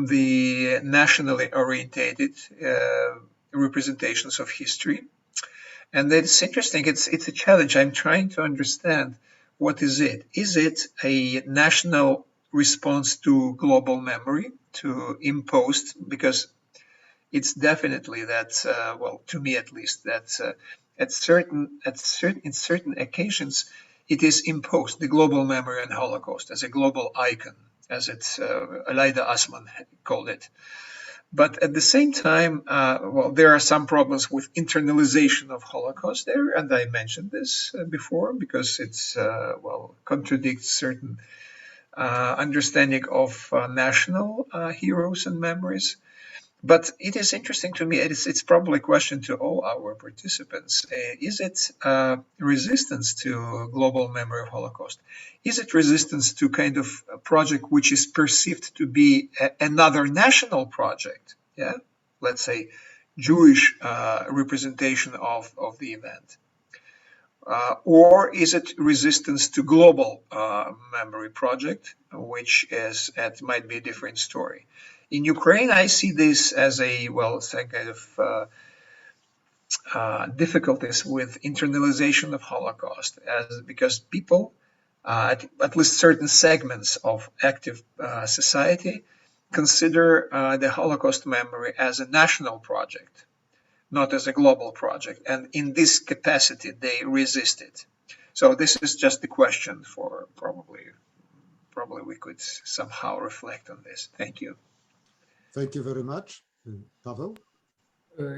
the nationally orientated representations of history. And it's interesting. It's a challenge. I'm trying to understand, what is it? Is it a national response to global memory, to imposed? Because it's definitely that, well, to me at least, that in certain occasions, it is imposed, the global memory and Holocaust as a global icon, as Aleida Assmann called it. But at the same time, well, there are some problems with internalization of Holocaust there, and I mentioned this before, because it's, well, contradicts certain understanding of national heroes and memories. But it is interesting to me, it's probably a question to all our participants. Is it resistance to global memory of Holocaust? Is it resistance to kind of a project which is perceived to be another national project? Yeah, let's say Jewish representation of the event. Or is it resistance to global memory project, which is, it might be a different story. In Ukraine, I see this as a, well, some kind of difficulties with internalization of Holocaust, because people, at least certain segments of active society, consider the Holocaust memory as a national project, not as a global project. And in this capacity, they resist it. So this is just a question for probably we could somehow reflect on this. Thank you. Thank you very much. Pavel?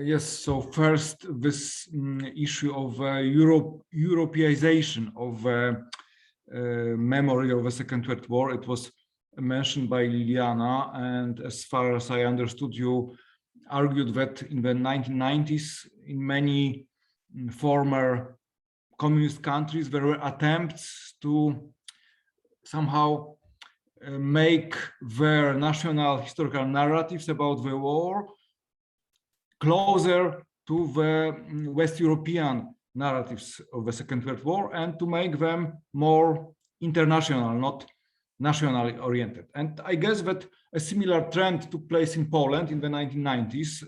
Yes, so first, this issue of Europeization of memory of the Second World War, it was mentioned by Liliana, and as far as I understood, you argued that in the 1990s, in many former communist countries, there were attempts to somehow make their national historical narratives about the war closer to the West European narratives of the Second World War, and to make them more international, not nationally oriented. And I guess that a similar trend took place in Poland in the 1990s.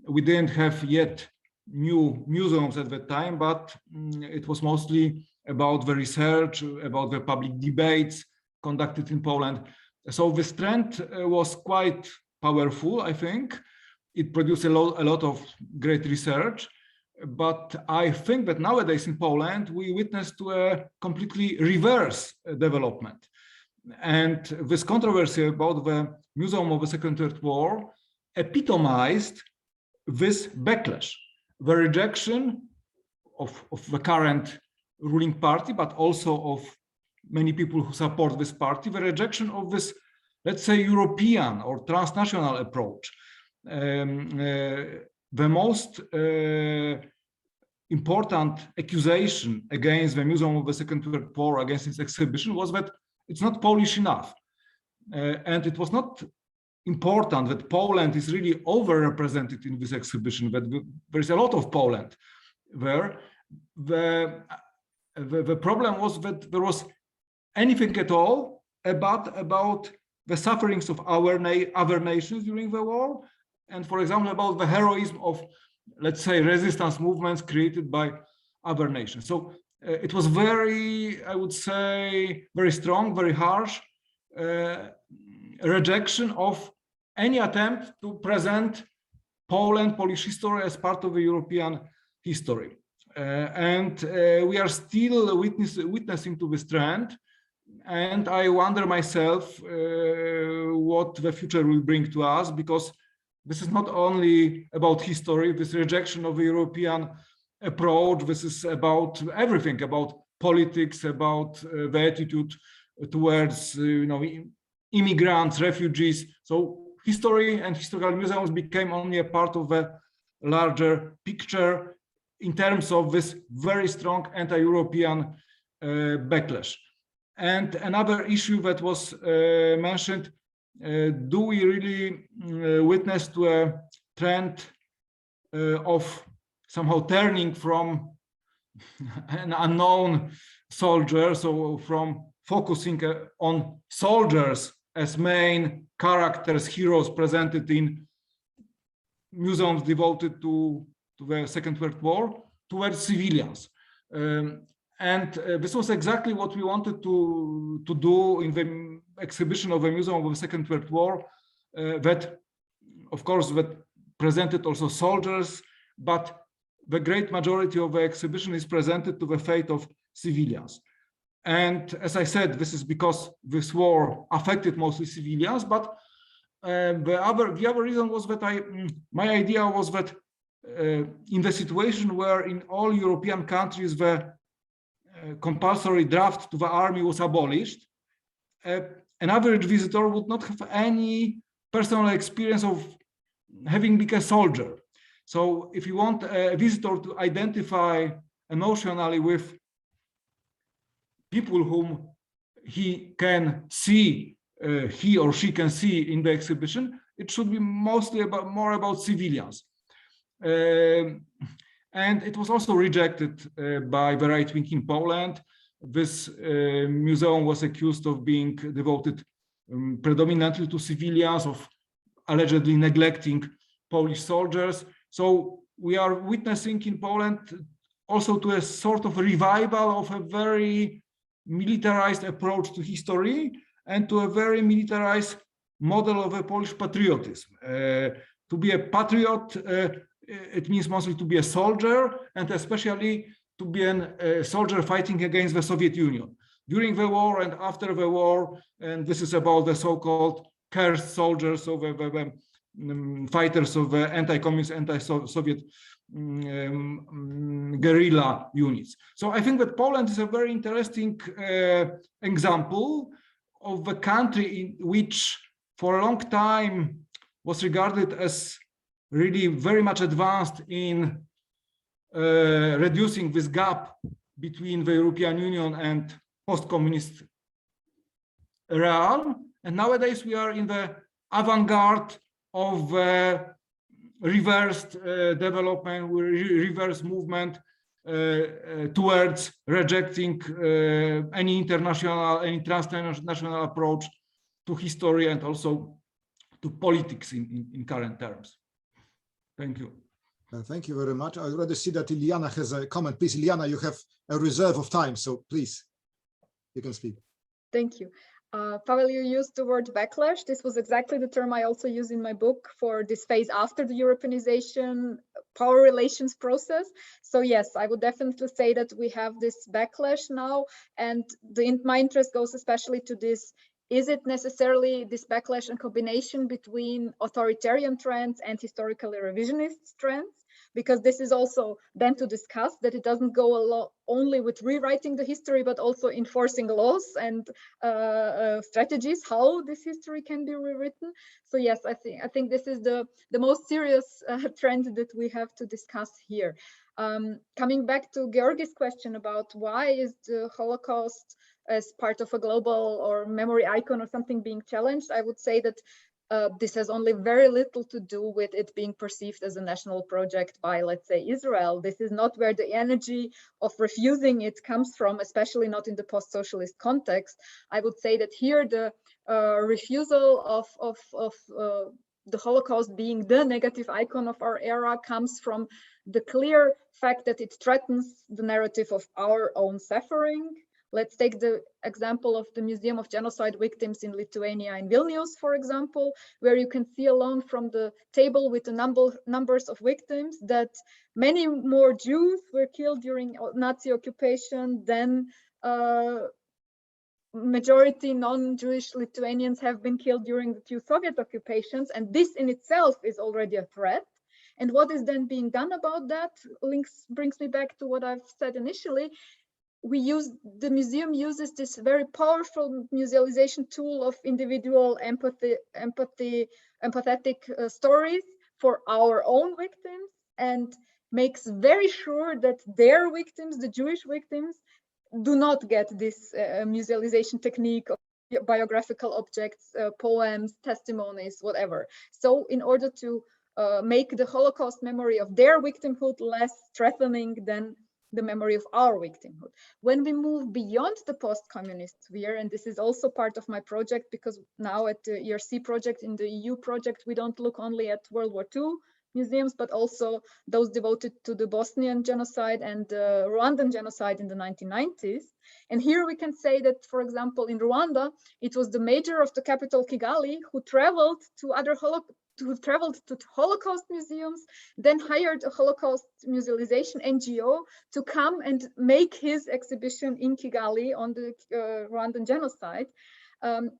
We didn't have yet new museums at that time, but it was mostly about the research, about the public debates conducted in Poland. So this trend was quite powerful, I think. It produced a lot of great research, but I think that nowadays in Poland, we witnessed a completely reverse development. And this controversy about the Museum of the Second World War epitomized this backlash, the rejection of the current ruling party, but also of many people who support this party, the rejection of this, let's say, European or transnational approach. The most important accusation against the Museum of the Second World War, against its exhibition, was that it's not Polish enough. And it was not important that Poland is really overrepresented in this exhibition, that there is a lot of Poland there. The problem was that there was anything at all about the sufferings of other nations during the war, and, for example, about the heroism of, let's say, resistance movements created by other nations. So it was very, I would say, very strong, very harsh rejection of any attempt to present Poland, Polish history as part of the European history. And we are still witnessing to this trend. And I wonder myself what the future will bring to us, because this is not only about history, this rejection of the European approach, this is about everything, about politics, about the attitude towards immigrants, refugees. So history and historical museums became only a part of a larger picture in terms of this very strong anti-European backlash. And another issue that was mentioned, do we really witness to a trend of somehow turning from an unknown soldier, so from focusing on soldiers as main characters, heroes presented in museums devoted to the Second World War, towards civilians. And this was exactly what we wanted to do in the exhibition of the Museum of the Second World War, that, of course, that presented also soldiers, but the great majority of the exhibition is presented to the fate of civilians. And as I said, this is because this war affected mostly civilians, but the other reason was that my idea was that in the situation where in all European countries the compulsory draft to the army was abolished, an average visitor would not have any personal experience of having been a soldier. So if you want a visitor to identify emotionally with people whom he can see, he or she can see in the exhibition, it should be mostly more about civilians. And it was also rejected by the right wing in Poland. This museum was accused of being devoted predominantly to civilians, of allegedly neglecting Polish soldiers. So we are witnessing in Poland also to a sort of revival of a very militarized approach to history and to a very militarized model of a Polish patriotism. To be a patriot, it means mostly to be a soldier, and especially to be a soldier fighting against the Soviet Union during the war and after the war. And this is about the so-called cursed soldiers of the fighters of the anti-communist, anti-Soviet guerrilla units. So I think that Poland is a very interesting example of a country in which for a long time was regarded as really very much advanced in reducing this gap between the European Union and post-communist realm. And nowadays we are in the avant-garde of reversed development, reverse movement towards rejecting any international, any transnational approach to history and also to politics in current terms. Thank you. Thank you very much. I already see that Iliana has a comment. Please, Iliana, you have a reserve of time, so please, you can speak. Thank you. Pavel, you used the word backlash. This was exactly the term I also use in my book for this phase after the Europeanization power relations process. So yes, I would definitely say that we have this backlash now, and my interest goes especially to this Is it necessarily this backlash and combination between authoritarian trends and historically revisionist trends? Because this is also then to discuss that it doesn't go only with rewriting the history, but also enforcing laws and strategies how this history can be rewritten. So yes, I think this is the most serious trend that we have to discuss here. Coming back to Georgi's question about why is the Holocaust as part of a global or memory icon or something being challenged, I would say that this has only very little to do with it being perceived as a national project by, let's say, Israel. This is not where the energy of refusing it comes from, especially not in the post-socialist context. I would say that here the refusal of the Holocaust being the negative icon of our era comes from the clear fact that it threatens the narrative of our own suffering. Let's take the example of the Museum of Genocide Victims in Lithuania in Vilnius, for example, where you can see alone from the table with the numbers of victims that many more Jews were killed during Nazi occupation than majority non-Jewish Lithuanians have been killed during the two Soviet occupations. And this in itself is already a threat. And what is then being done about that brings me back to what I've said initially. The museum uses this very powerful musealization tool of individual empathetic stories for our own victims, and makes very sure that their victims, the Jewish victims, do not get this musealization technique of biographical objects, poems, testimonies, whatever. So in order to make the Holocaust memory of their victimhood less threatening than the memory of our victimhood. When we move beyond the post-communist sphere, and this is also part of my project, because now at the ERC project, in the EU project, we don't look only at World War II museums, but also those devoted to the Bosnian genocide and the Rwandan genocide in the 1990s. And here we can say that, for example, in Rwanda, it was the mayor of the capital, Kigali, who traveled to Holocaust museums, then hired a Holocaust musealization NGO to come and make his exhibition in Kigali on the Rwandan genocide.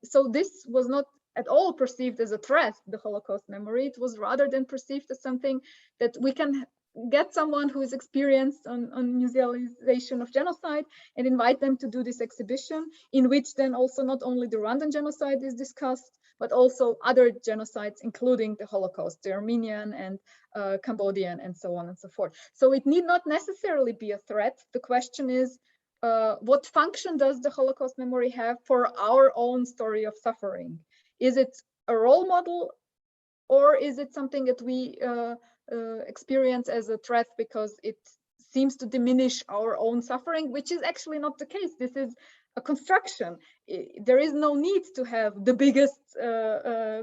So this was not at all perceived as a threat, the Holocaust memory. It was rather than perceived as something that we can get someone who is experienced on musealization of genocide and invite them to do this exhibition, in which then also not only the Rwandan genocide is discussed, but also other genocides, including the Holocaust, the Armenian and Cambodian, and so on and so forth. So it need not necessarily be a threat. The question is, what function does the Holocaust memory have for our own story of suffering? Is it a role model, or is it something that we experience as a threat because it seems to diminish our own suffering, which is actually not the case? This is a construction. There is no need to have the biggest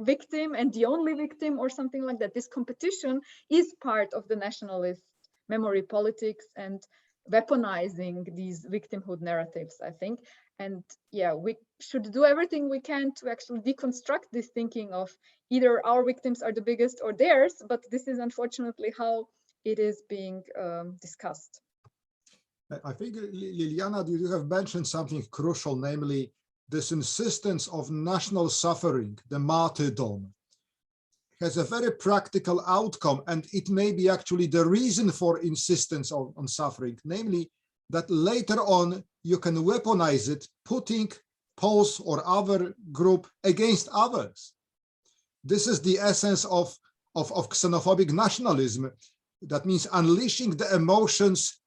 victim and the only victim or something like that. This competition is part of the nationalist memory politics and weaponizing these victimhood narratives, I think. And yeah, we should do everything we can to actually deconstruct this thinking of either our victims are the biggest or theirs, but this is unfortunately how it is being discussed. I think, Liliana, you have mentioned something crucial, namely this insistence of national suffering, the martyrdom, has a very practical outcome, and it may be actually the reason for insistence on suffering, namely that later on you can weaponize it, putting Poles or other group against others. This is the essence of xenophobic nationalism. That means unleashing the emotions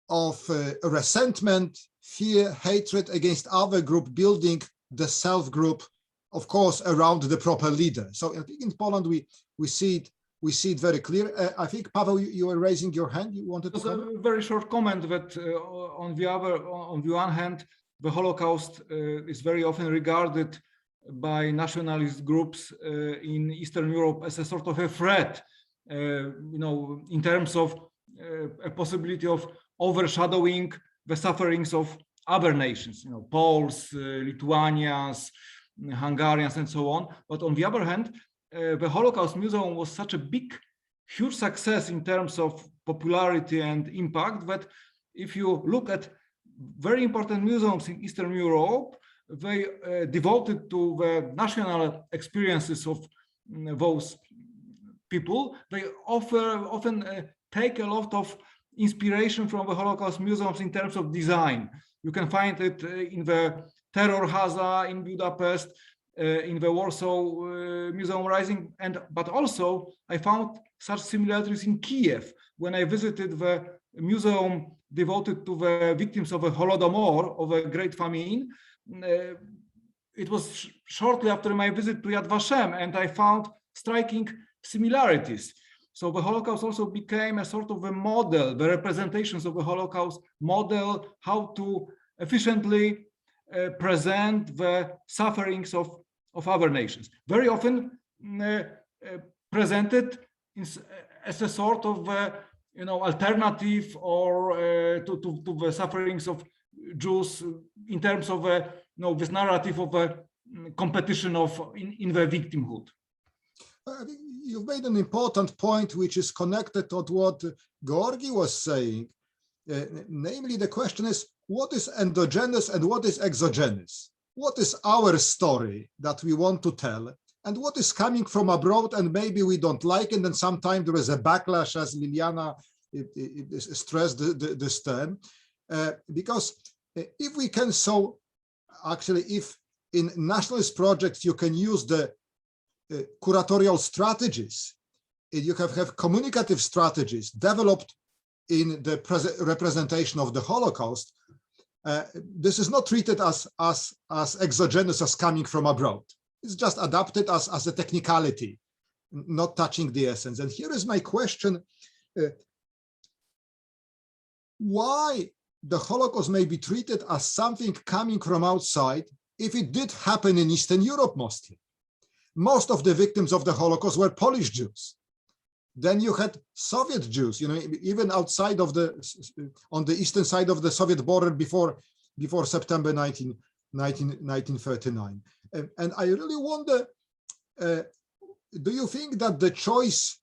of resentment, fear, hatred against other group, building the self-group, of course, around the proper leader. So I think in Poland we see it very clear. I think, Paweł, you were raising your hand. You wanted to comment? A very short comment that on the one hand, the Holocaust is very often regarded by nationalist groups in Eastern Europe as a sort of a threat, in terms of a possibility of overshadowing the sufferings of other nations, Poles, Lithuanians, Hungarians, and so on. But on the other hand, the Holocaust Museum was such a huge success in terms of popularity and impact that if you look at very important museums in Eastern Europe, they devoted to the national experiences of those people. They often take a lot of inspiration from the Holocaust museums in terms of design. You can find it in the Terror Haza in Budapest, in the Warsaw Museum Rising, but also I found such similarities in Kiev when I visited the museum devoted to the victims of the Holodomor, of a Great Famine. It was shortly after my visit to Yad Vashem, and I found striking similarities. So the Holocaust also became a sort of a model, the representations of the Holocaust model, how to efficiently present the sufferings of other nations. Very often presented as a sort of alternative or to the sufferings of Jews in terms of this narrative of a competition in the victimhood. I think you've made an important point which is connected to what Georgi was saying. Namely, the question is, what is endogenous and what is exogenous? What is our story that we want to tell? And what is coming from abroad and maybe we don't like it, and sometimes there is a backlash, as Liliana stressed this term. Because if we can, so actually, if in nationalist projects you can use the curatorial strategies, you have communicative strategies developed in the representation of the Holocaust, this is not treated as exogenous, as coming from abroad. It's just adapted as a technicality, not touching the essence. And here is my question. Why the Holocaust may be treated as something coming from outside if it did happen in Eastern Europe mostly? Most of the victims of the Holocaust were Polish Jews. Then you had Soviet Jews, even outside of on the eastern side of the Soviet border before September 1939. And I really wonder, do you think that the choice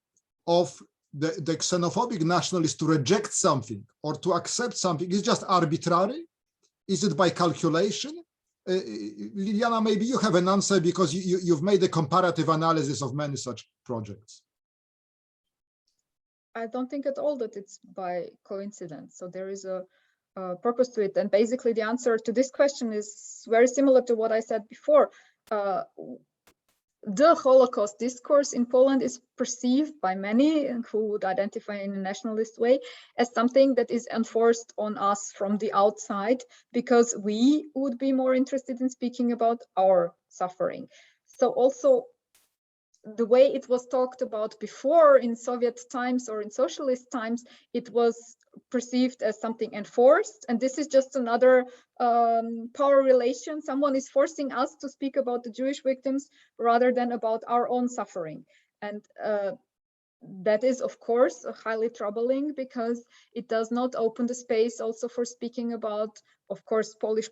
of the xenophobic nationalists to reject something or to accept something is just arbitrary? Is it by calculation? Liliana, maybe you have an answer because you've made a comparative analysis of many such projects. I don't think at all that it's by coincidence. So there is a purpose to it. And basically the answer to this question is very similar to what I said before. The Holocaust discourse in Poland is perceived by many who would identify in a nationalist way as something that is enforced on us from the outside because we would be more interested in speaking about our suffering. So also the way it was talked about before in Soviet times or in socialist times, it was perceived as something enforced. And this is just another power relation. Someone is forcing us to speak about the Jewish victims rather than about our own suffering. And that is, of course, highly troubling because it does not open the space also for speaking about, of course, Polish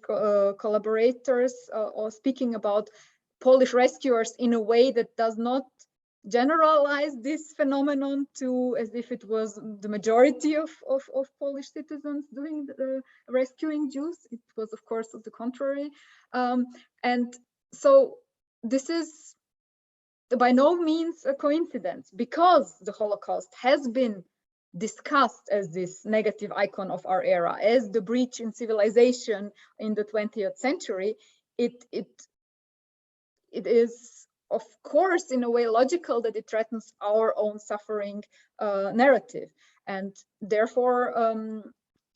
collaborators or speaking about Polish rescuers in a way that does not generalize this phenomenon to as if it was the majority of Polish citizens doing rescuing Jews. It was, of course, the contrary. And so this is by no means a coincidence because the Holocaust has been discussed as this negative icon of our era, as the breach in civilization in the 20th century. It is, of course, in a way logical that it threatens our own suffering narrative. And therefore,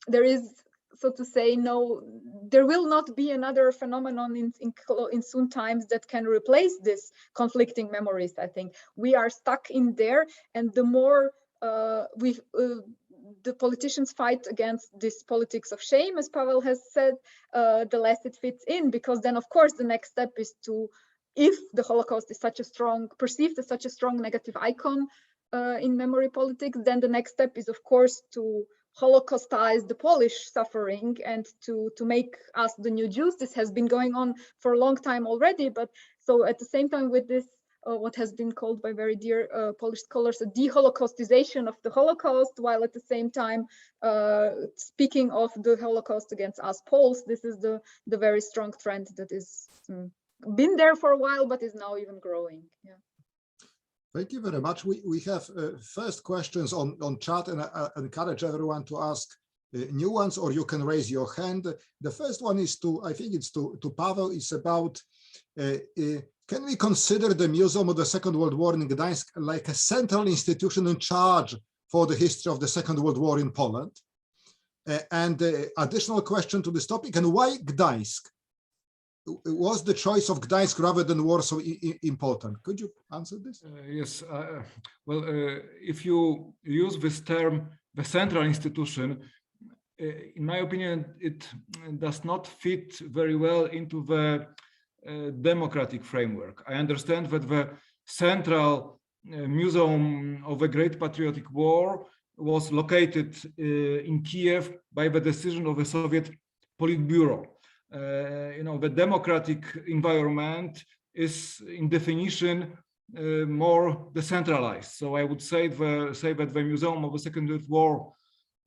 there is, so to say, there will not be another phenomenon in soon times that can replace this conflicting memories. I think we are stuck in there, and the more the politicians fight against this politics of shame, as Pavel has said, the less it fits in, because then, of course, the next step is to, if the Holocaust is perceived as such a strong negative icon in memory politics, then the next step is, of course, to Holocaustize the Polish suffering and to make us the new Jews. This has been going on for a long time already, but so at the same time with this what has been called by very dear Polish scholars a de-Holocaustization of the Holocaust, while at the same time speaking of the Holocaust against us Poles. This is the very strong trend that is been there for a while, but is now even growing. Yeah. Thank you very much. We have first questions on chat, and I encourage everyone to ask new ones, or you can raise your hand. The first one is I think it's to Paweł. It's about, can we consider the Museum of the Second World War in Gdańsk like a central institution in charge for the history of the Second World War in Poland? And additional question to this topic, and why Gdańsk? Was the choice of Gdańsk rather than Warsaw important? Could you answer this? Yes. Well, if you use this term, the central institution, in my opinion, it does not fit very well into the democratic framework. I understand that the Central Museum of the Great Patriotic War was located in Kiev by the decision of the Soviet Politburo. The democratic environment is, in definition, more decentralized. So I would say that the Museum of the Second World War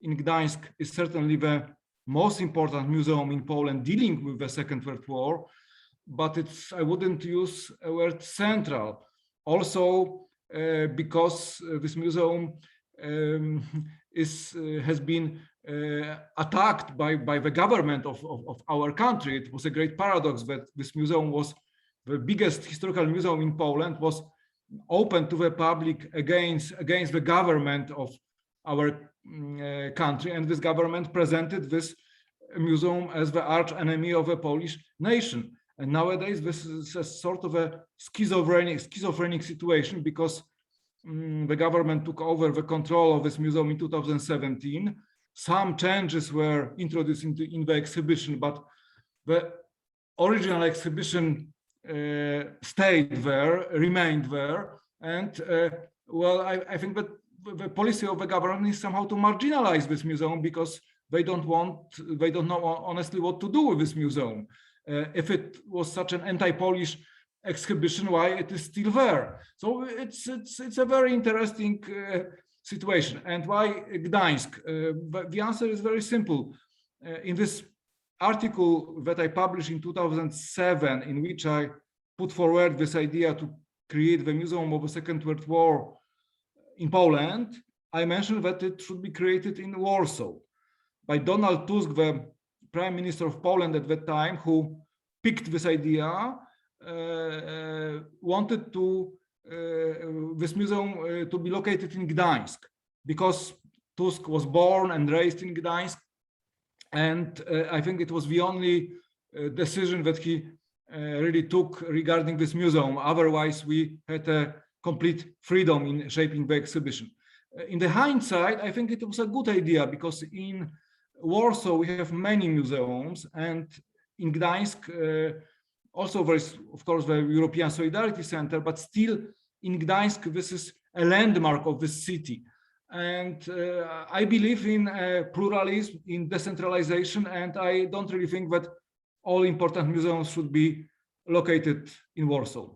in Gdańsk is certainly the most important museum in Poland dealing with the Second World War, but I wouldn't use a word central. Also, because this museum has been attacked by the government of our country. It was a great paradox that this museum was the biggest historical museum in Poland, was open to the public against the government of our country, and this government presented this museum as the arch enemy of the Polish nation. And nowadays this is a sort of a schizophrenic situation, because the government took over the control of this museum in 2017. Some changes were introduced in the exhibition, but the original exhibition stayed there, remained there. And well, I think that the policy of the government is somehow to marginalize this museum, because they don't know honestly what to do with this museum. If it was such an anti-Polish exhibition, why it is still there? So it's a very interesting situation. And why Gdańsk? But the answer is very simple. In this article that I published in 2007, in which I put forward this idea to create the Museum of the Second World War in Poland, I mentioned that it should be created in Warsaw by Donald Tusk, the Prime Minister of Poland at that time, who picked this idea, wanted this museum to be located in Gdańsk, because Tusk was born and raised in Gdańsk, and I think it was the only decision that he really took regarding this museum. Otherwise, we had a complete freedom in shaping the exhibition. In the hindsight, I think it was a good idea, because in Warsaw we have many museums, and in Gdańsk also there is, of course, the European Solidarity Center, but still in Gdańsk this is a landmark of the city. And I believe in pluralism, in decentralization, and I don't really think that all important museums should be located in Warsaw.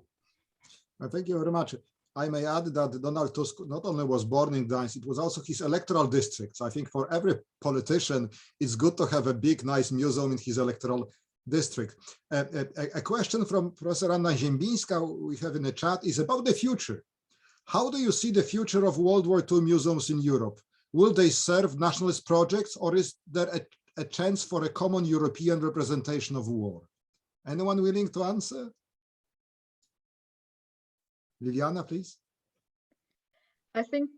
Thank you very much. I may add that Donald Tusk not only was born in Gdańsk, it was also his electoral district. So I think for every politician, it's good to have a big, nice museum in his electoral district. A question from Professor Anna Ziembińska we have in the chat is about the future. How do you see the future of World War II museums in Europe? Will they serve nationalist projects, or is there a chance for a common European representation of war? Anyone willing to answer? Liliana, please. I think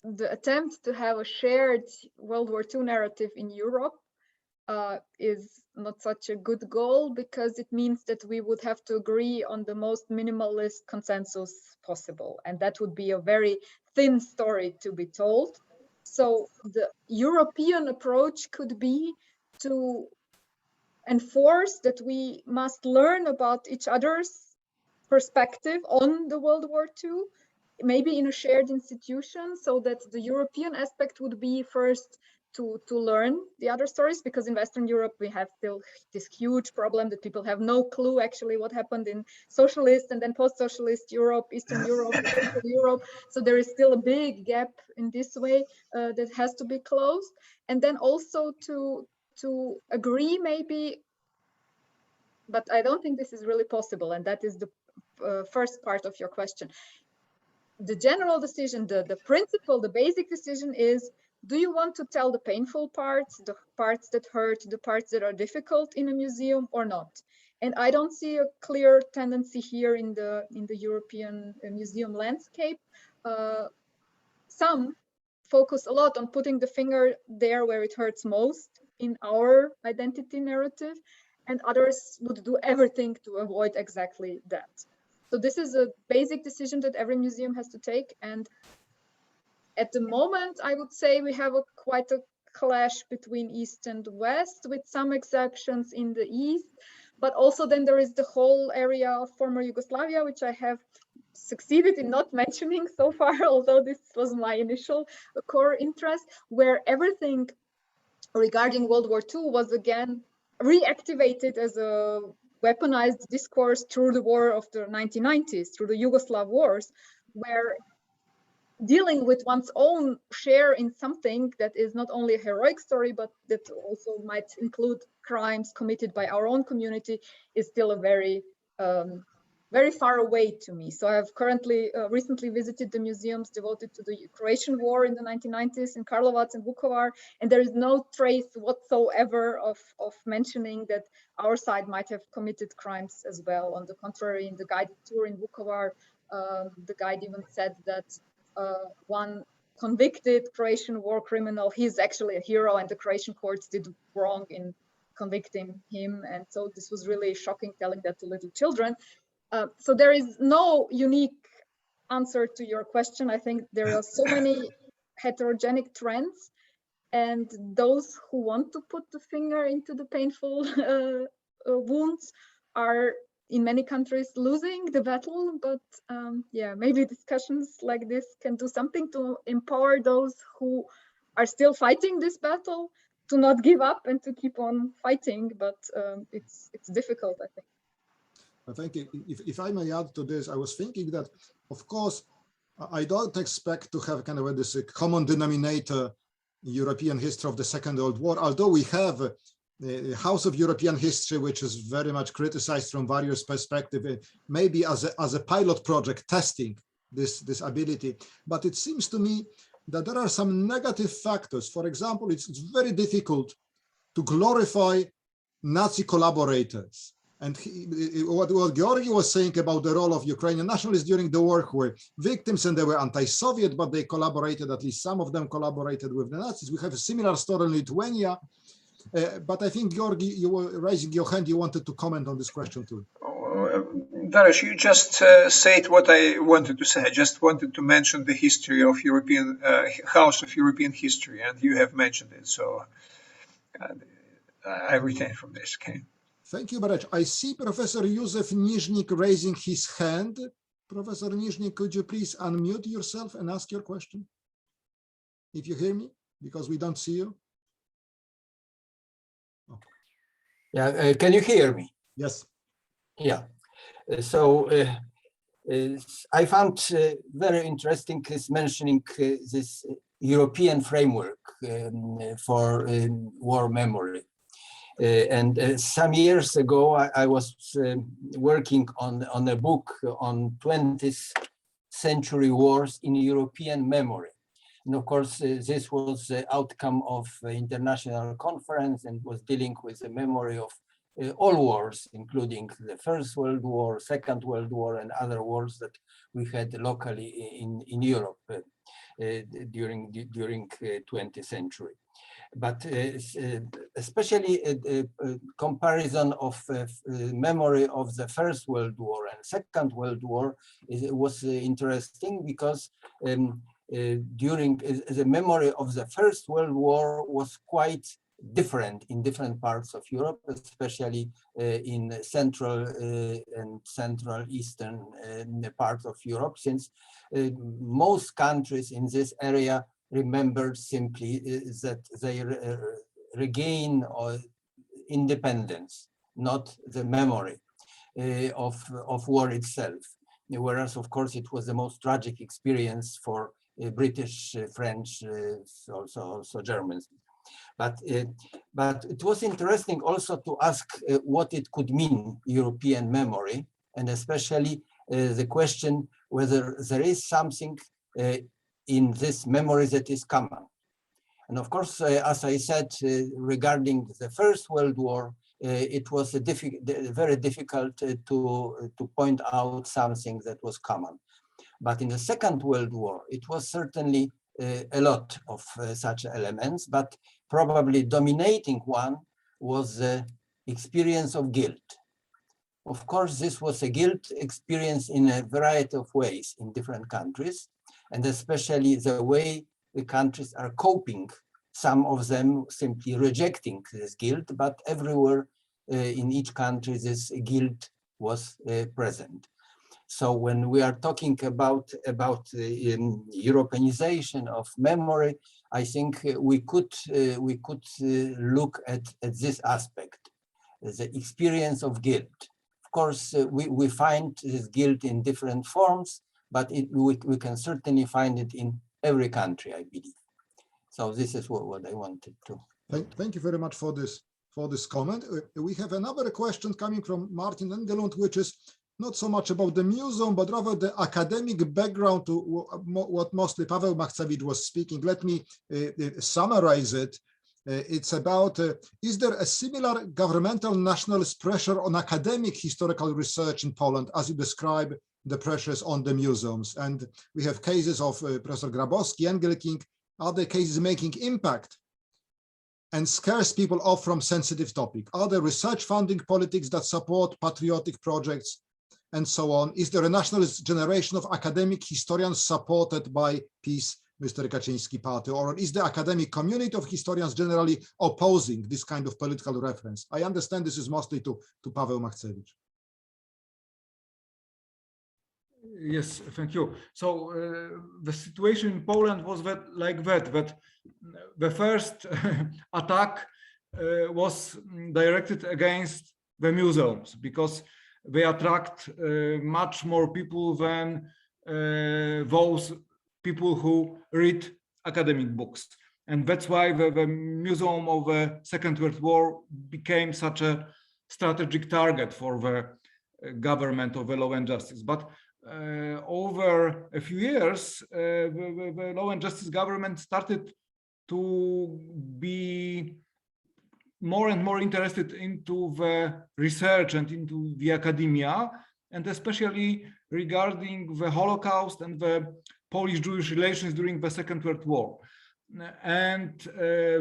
the attempt to have a shared World War II narrative in Europe is not such a good goal, because it means that we would have to agree on the most minimalist consensus possible, and that would be a very thin story to be told. So the European approach could be to enforce that we must learn about each other's perspective on the World War II, maybe in a shared institution, so that the European aspect would be first to learn the other stories, because in Western Europe we have still this huge problem that people have no clue actually what happened in socialist and then post-socialist Europe, Eastern Europe, Central Europe. So there is still a big gap in this way that has to be closed. And then also to agree maybe, but I don't think this is really possible, and that is the first part of your question. The general decision, the principle, the basic decision is, do you want to tell the painful parts, the parts that hurt, the parts that are difficult in a museum or not? And I don't see a clear tendency here in the European museum landscape. Some focus a lot on putting the finger there where it hurts most in our identity narrative, and others would do everything to avoid exactly that. So this is a basic decision that every museum has to take. And at the moment, I would say we have quite a clash between East and West, with some exceptions in the East. But also then there is the whole area of former Yugoslavia, which I have succeeded in not mentioning so far, although this was my initial core interest, where everything regarding World War II was again reactivated as a weaponized discourse through the war of the 1990s, through the Yugoslav wars, where dealing with one's own share in something that is not only a heroic story, but that also might include crimes committed by our own community, is still a very, very far away to me. So I've currently recently visited the museums devoted to the Croatian War in the 1990s in Karlovac and Vukovar, and there is no trace whatsoever of mentioning that our side might have committed crimes as well. On the contrary, in the guided tour in Vukovar, the guide even said that one convicted Croatian war criminal, he's actually a hero, and the Croatian courts did wrong in convicting him. And so this was really shocking, telling that to little children. So there is no unique answer to your question. I think there are so many heterogenic trends, and those who want to put the finger into the painful wounds are in many countries losing the battle. But yeah, maybe discussions like this can do something to empower those who are still fighting this battle to not give up and to keep on fighting. But it's difficult, I think. I think if I may add to this, I was thinking that, of course, I don't expect to have kind of this common denominator European history of the Second World War, although we have the House of European History, which is very much criticized from various perspectives, maybe as a pilot project testing this ability. But it seems to me that there are some negative factors. For example, it's very difficult to glorify Nazi collaborators. And what Georgi was saying about the role of Ukrainian nationalists during the war, who were victims and they were anti-Soviet, but they collaborated, at least some of them collaborated with the Nazis. We have a similar story in Lithuania. But I think, Georgi, you were raising your hand. You wanted to comment on this question too. Darius, you just said what I wanted to say. I just wanted to mention the history of European House of European History, and you have mentioned it. So I retain from this. Okay. Thank you, Baraj. I see Professor Józef Niżnik raising his hand. Professor Niżnik, could you please unmute yourself and ask your question? If you hear me, because we don't see you. Oh. Yeah, can you hear me? Yes. Yeah. So I found very interesting his mentioning this European framework for war memory. And some years ago, I was working on a book on 20th century wars in European memory. And of course, this was the outcome of an international conference and was dealing with the memory of all wars, including the First World War, Second World War, and other wars that we had locally in Europe during 20th century. But especially a comparison of memory of the First World War and Second World War was interesting, because during the memory of the First World War was quite different in different parts of Europe, especially in Central and Central Eastern parts of Europe, since most countries in this area remembered simply that they regain independence, not the memory of war itself. Whereas, of course, it was the most tragic experience for British, French, also Germans. But it was interesting also to ask what it could mean, European memory, and especially the question whether there is something in this memory that is common. And of course, as I said, regarding the First World War, it was very difficult to point out something that was common. But in the Second World War, it was certainly a lot of such elements, but probably dominating one was the experience of guilt. Of course, this was a guilt experience in a variety of ways in different countries, and especially the way the countries are coping, some of them simply rejecting this guilt, but everywhere in each country this guilt was present. So when we are talking about Europeanization of memory, I think we could look at this aspect, the experience of guilt. Of course, we find this guilt in different forms, but we can certainly find it in every country, I believe. So this is what I wanted to. Thank you very much for this comment. We have another question coming from Martin Engelund, which is not so much about the museum, but rather the academic background to what mostly Paweł Machcewicz was speaking. Let me summarize it. It's about, is there a similar governmental nationalist pressure on academic historical research in Poland, as you describe the pressures on the museums? And we have cases of Professor Grabowski, Engelking, other cases making impact and scares people off from sensitive topic. Are there research funding politics that support patriotic projects and so on? Is there a nationalist generation of academic historians supported by PiS, Mr. Kaczyński party, or is the academic community of historians generally opposing this kind of political reference? I understand this is mostly to Paweł Machcewicz. Yes, thank you. So the situation in Poland was that the first attack was directed against the museums because they attract much more people than those people who read academic books. And that's why the Museum of the Second World War became such a strategic target for the government of the Law and Justice. But over a few years, the Law and Justice government started to be more and more interested into the research and into the academia, and especially regarding the Holocaust and the Polish-Jewish relations during the Second World War. And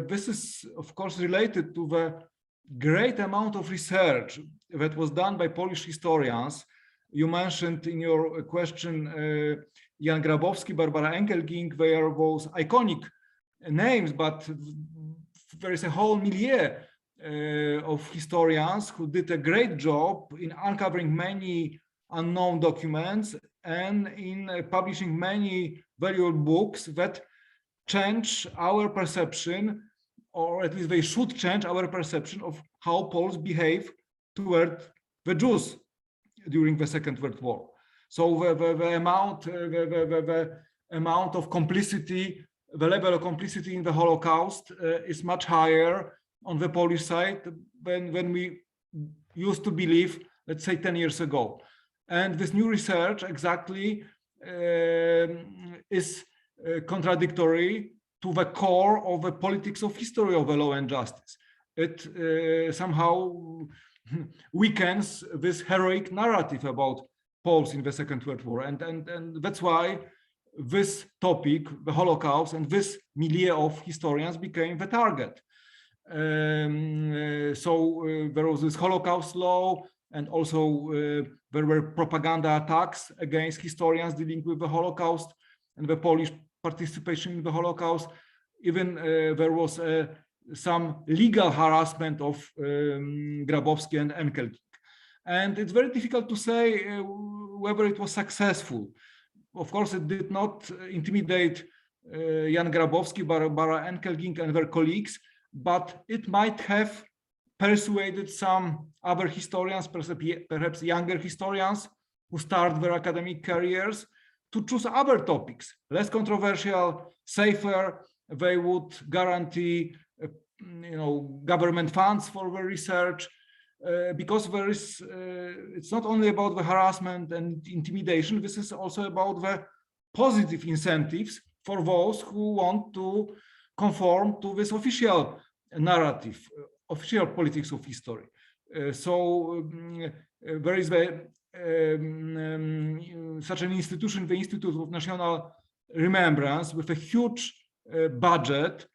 this is, of course, related to the great amount of research that was done by Polish historians. You mentioned in your question Jan Grabowski, Barbara Engelking. They are those iconic names, but there is a whole milieu of historians who did a great job in uncovering many unknown documents and in publishing many valuable books that change our perception, or at least they should change our perception of how Poles behave toward the Jews during the Second World War. So the amount of complicity, the level of complicity in the Holocaust is much higher on the Polish side than when we used to believe, let's say 10 years ago. And this new research exactly is contradictory to the core of the politics of history of the Law and Justice. It somehow weakens this heroic narrative about Poles in the Second World War. And that's why this topic, the Holocaust, and this milieu of historians became the target. So there was this Holocaust law, and also there were propaganda attacks against historians dealing with the Holocaust and the Polish participation in the Holocaust. Even there was some legal harassment of Grabowski and Engelking. And it's very difficult to say whether it was successful. Of course, it did not intimidate Jan Grabowski, Barbara Enkelking, and their colleagues, but it might have persuaded some other historians, perhaps younger historians who start their academic careers, to choose other topics, less controversial, safer. They would guarantee, government funds for the research, because there is. It's not only about the harassment and intimidation. This is also about the positive incentives for those who want to conform to this official narrative, official politics of history. There is such an institution, the Institute of National Remembrance, with a huge budget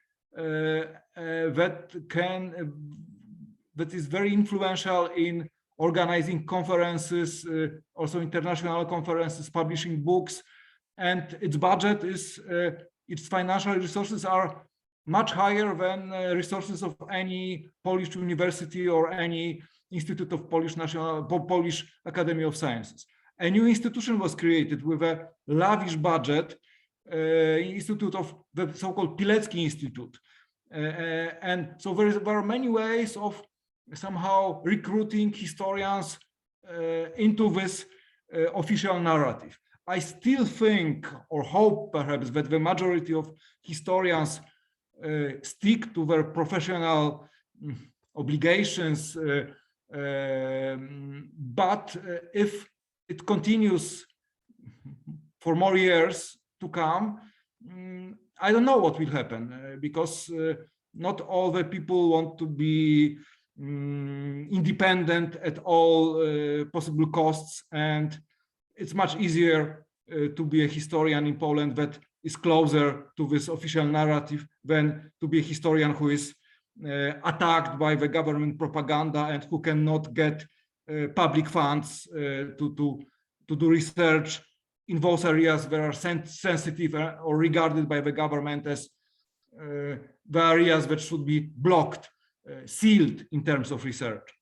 that is very influential in organizing conferences, also international conferences, publishing books, and its budget is, its financial resources are much higher than resources of any Polish university or any Institute of Polish Academy of Sciences. A new institution was created with a lavish budget, institute of the so-called Pilecki Institute. And so there are many ways of somehow recruiting historians into this official narrative. I still think, or hope perhaps, that the majority of historians stick to their professional obligations, but if it continues for more years to come, I don't know what will happen, because not all the people want to be independent at all possible costs, and it's much easier to be a historian in Poland that is closer to this official narrative than to be a historian who is attacked by the government propaganda and who cannot get public funds to do research in those areas that are sensitive or regarded by the government as the areas that should be blocked, sealed in terms of research.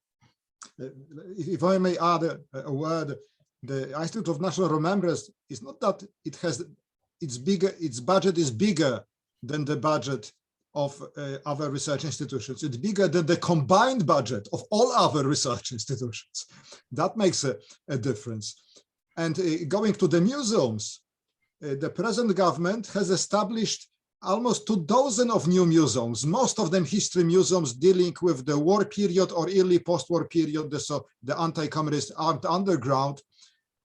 If I may add a word, the Institute of National Remembrance is not that it has, it's bigger, its budget is bigger than the budget of other research institutions. It's bigger than the combined budget of all other research institutions. That makes a difference. And going to the museums, the present government has established almost 24 of new museums, most of them history museums dealing with the war period or early post-war period, so the anti-communist armed underground.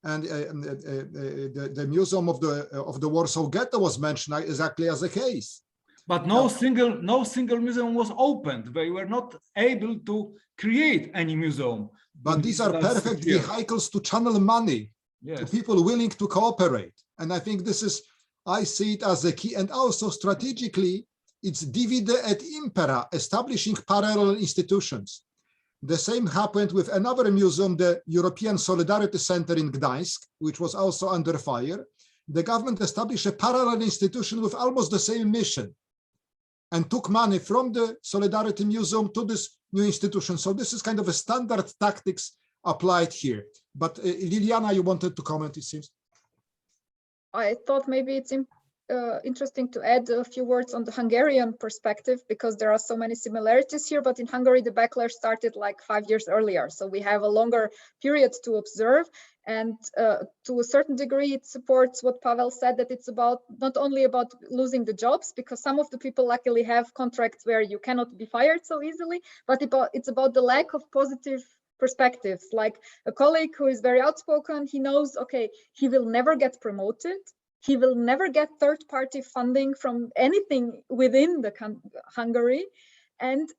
And the museum of the Warsaw Ghetto was mentioned exactly as a case. But no single museum was opened. They were not able to create any museum. But these are perfect vehicles to channel money to people willing to cooperate. And I think this is, I see it as a key. And also strategically, it's divide et impera, establishing parallel institutions. The same happened with another museum, the European Solidarity Center in Gdańsk, which was also under fire. The government established a parallel institution with almost the same mission and took money from the Solidarity Museum to this new institution. So this is kind of a standard tactics applied here. But Liliana, you wanted to comment, it seems. I thought maybe it's interesting to add a few words on the Hungarian perspective, because there are so many similarities here, but in Hungary the backlash started like 5 years earlier, so we have a longer period to observe, and to a certain degree it supports what Pavel said, that it's about not only about losing the jobs, because some of the people luckily have contracts where you cannot be fired so easily, but it's about the lack of positive perspectives. Like a colleague who is very outspoken, he knows, okay, he will never get promoted, he will never get third-party funding from anything within the Hungary, and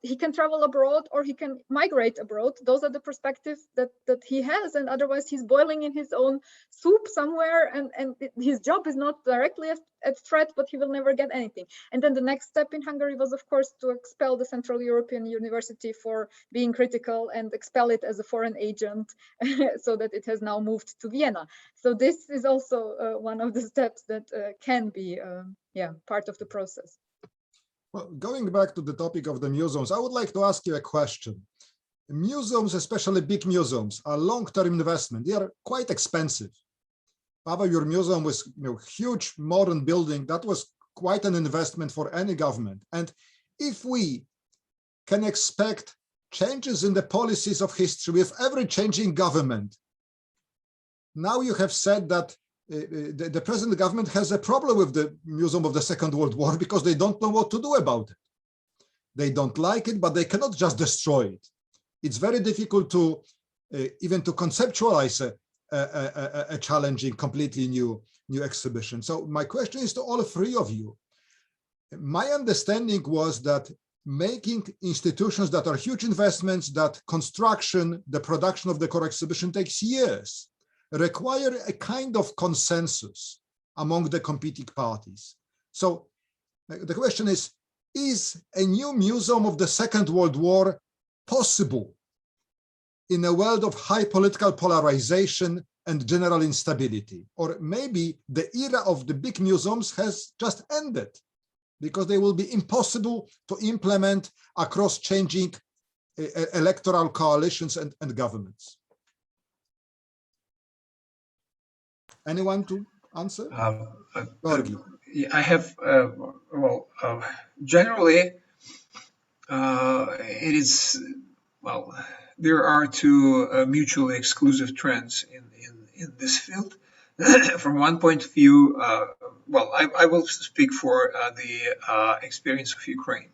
he can travel abroad or he can migrate abroad. Those are the perspectives that he has, and otherwise he's boiling in his own soup somewhere, and his job is not directly at threat, but he will never get anything. And then the next step in Hungary was, of course, to expel the Central European University for being critical and expel it as a foreign agent, so that it has now moved to Vienna. So this is also one of the steps that can be part of the process. Well, going back to the topic of the museums, I would like to ask you a question. Museums, especially big museums, are long-term investment. They are quite expensive. Babinyar Museum was, huge modern building. That was quite an investment for any government. And if we can expect changes in the policies of history with every changing government, now you have said that the present government has a problem with the Museum of the Second World War because they don't know what to do about it. They don't like it, but they cannot just destroy it. It's very difficult to even to conceptualize a challenging, completely new exhibition. So my question is to all three of you. My understanding was that making institutions that are huge investments, that construction, the production of the core exhibition takes years, require a kind of consensus among the competing parties. So the question is a new museum of the Second World War possible in a world of high political polarization and general instability? Or maybe the era of the big museums has just ended because they will be impossible to implement across changing electoral coalitions and governments. Anyone to answer? I have, generally, it is, there are two mutually exclusive trends in this field. From one point of view, I will speak for the experience of Ukraine.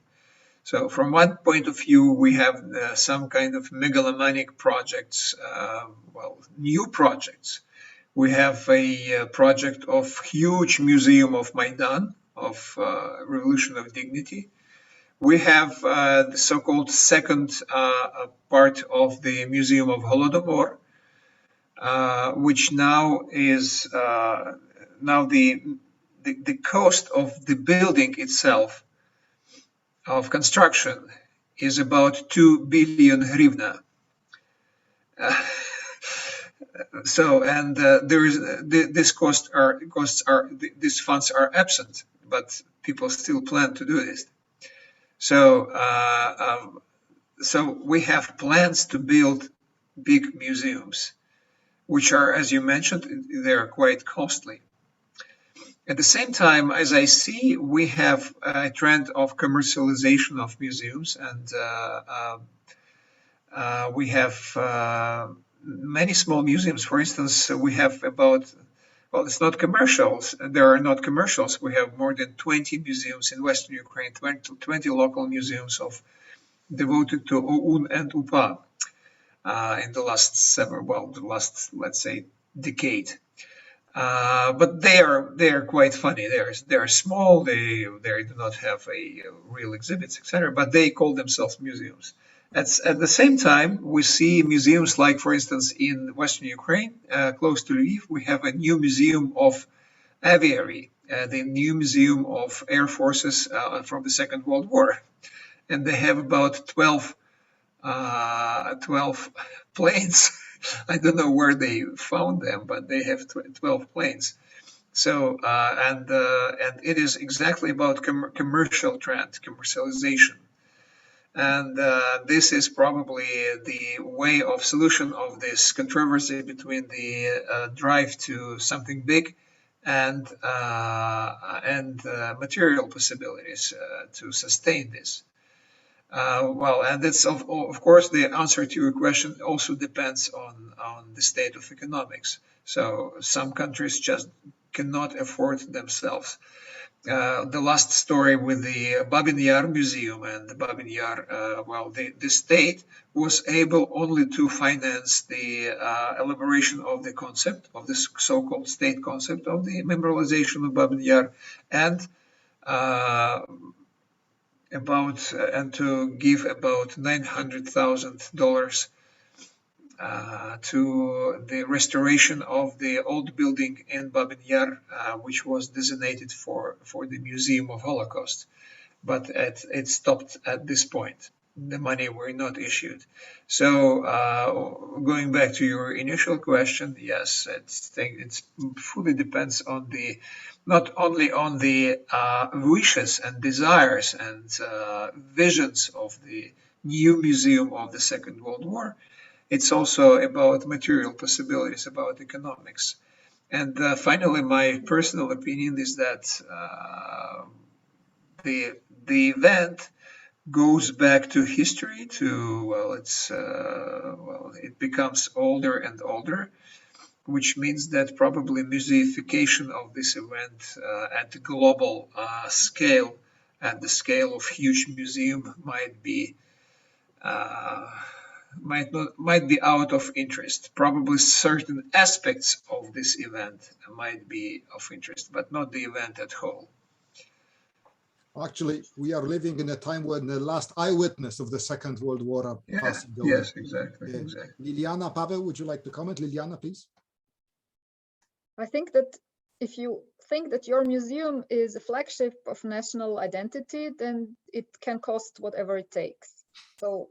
So from one point of view, we have some kind of megalomaniac projects, new projects. We have a project of huge museum of Maidan, of Revolution of Dignity. We have the so-called second part of the Museum of Holodomor, which now is now the cost of the building itself of construction is about 2 billion hryvnia. So, and there is these these funds are absent, but people still plan to do this. So, so we have plans to build big museums, which are, as you mentioned, they are quite costly. At the same time, as I see, we have a trend of commercialization of museums, and we have many small museums. For instance, we have about, it's not commercials. There are not commercials. We have more than 20 museums in Western Ukraine, 20 local museums devoted to OUN and UPA in the last let's say, decade. But they are quite funny. They are small. They do not have a real exhibits, etc. But they call themselves museums. At the same time, we see museums like, for instance, in Western Ukraine, close to Lviv, we have a new museum of aviary, the new museum of air forces from the Second World War, and they have about 12 planes. I don't know where they found them, but they have 12 planes. So, and it is exactly about commercial trend, commercialization. And this is probably the way of solution of this controversy between the drive to something big and material possibilities to sustain this. And it's of course the answer to your question also depends on the state of economics. So some countries just cannot afford themselves. The last story with the Babinyar Museum and the Babinyar, the state was able only to finance the elaboration of the concept of this so-called state concept of the memorialization of Babinyar, and to give about $900,000 to the restoration of the old building in Babinyar, which was designated for the Museum of Holocaust. But it stopped at this point. The money were not issued. So going back to your initial question, yes, it fully depends on not only on the wishes and desires and visions of the new museum of the Second World War. It's also about material possibilities, about economics. And finally, my personal opinion is that the event goes back to history. It becomes older and older, which means that probably museification of this event at the global scale, at the scale of huge museum, might be out of interest. Probably certain aspects of this event might be of interest, but not the event at whole. Actually, we are living in a time when the last eyewitness of the Second World War are passing away. Yes, exactly. Liliana, Pavel, would you like to comment? Liliana, please. I think that if you think that your museum is a flagship of national identity, then it can cost whatever it takes. So,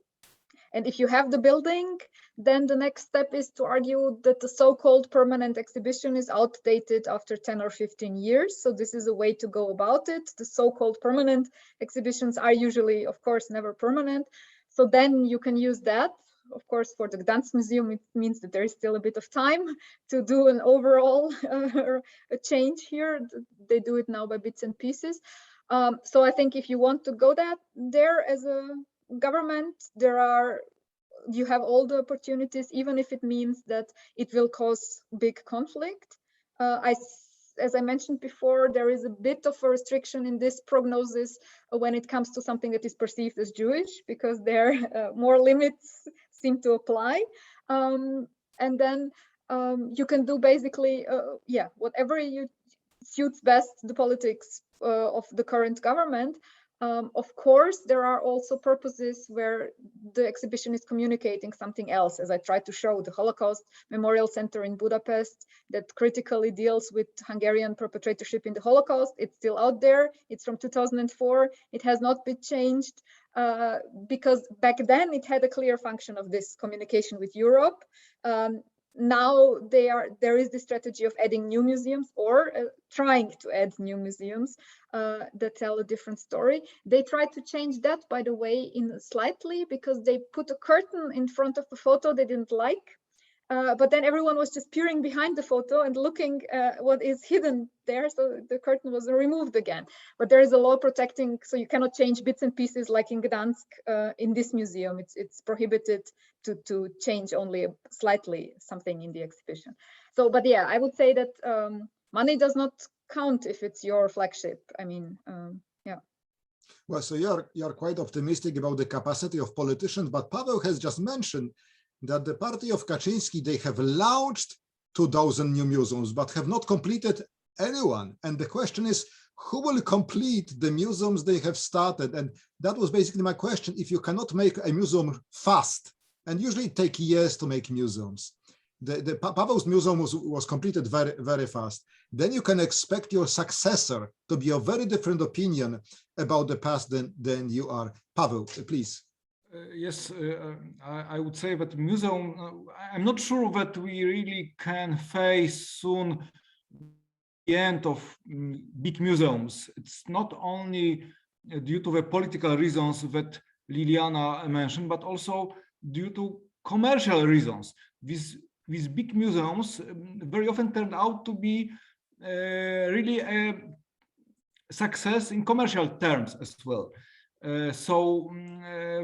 and if you have the building, then the next step is to argue that the so-called permanent exhibition is outdated after 10 or 15 years. So this is a way to go about it. The so-called permanent exhibitions are usually, of course, never permanent. So then you can use that. Of course, for the Gdansk Museum, it means that there is still a bit of time to do an overall a change here. They do it now by bits and pieces. So I think if you want to go there as a government, you have all the opportunities, even if it means that it will cause big conflict. As I mentioned before, there is a bit of a restriction in this prognosis when it comes to something that is perceived as Jewish, because there more limits seem to apply. And then you can do basically, whatever suits best the politics of the current government. Of course, there are also purposes where the exhibition is communicating something else, as I tried to show. The Holocaust Memorial Center in Budapest that critically deals with Hungarian perpetratorship in the Holocaust. It's still out there. It's from 2004. It has not been changed because back then it had a clear function of this communication with Europe. Now there is the strategy of adding new museums or trying to add new museums that tell a different story. They tried to change that, by the way, slightly, because they put a curtain in front of the photo they didn't like. But then everyone was just peering behind the photo and looking what is hidden there. So the curtain was removed again. But there is a law protecting, so you cannot change bits and pieces like in Gdansk in this museum. It's prohibited to change only slightly something in the exhibition. So, but yeah, I would say that money does not count if it's your flagship. I mean, yeah. Well, so you're quite optimistic about the capacity of politicians, but Pavel has just mentioned that the party of Kaczynski, they have launched 2,000 new museums, but have not completed anyone. And the question is, who will complete the museums they have started? And that was basically my question. If you cannot make a museum fast, and usually it takes years to make museums, the Pavel's museum was completed very, very fast, then you can expect your successor to be of very different opinion about the past than you are. Pavel, please. Yes, I would say that museum, I'm not sure that we really can face soon the end of big museums. It's not only due to the political reasons that Liliana mentioned, but also due to commercial reasons. These big museums very often turned out to be really a success in commercial terms as well. So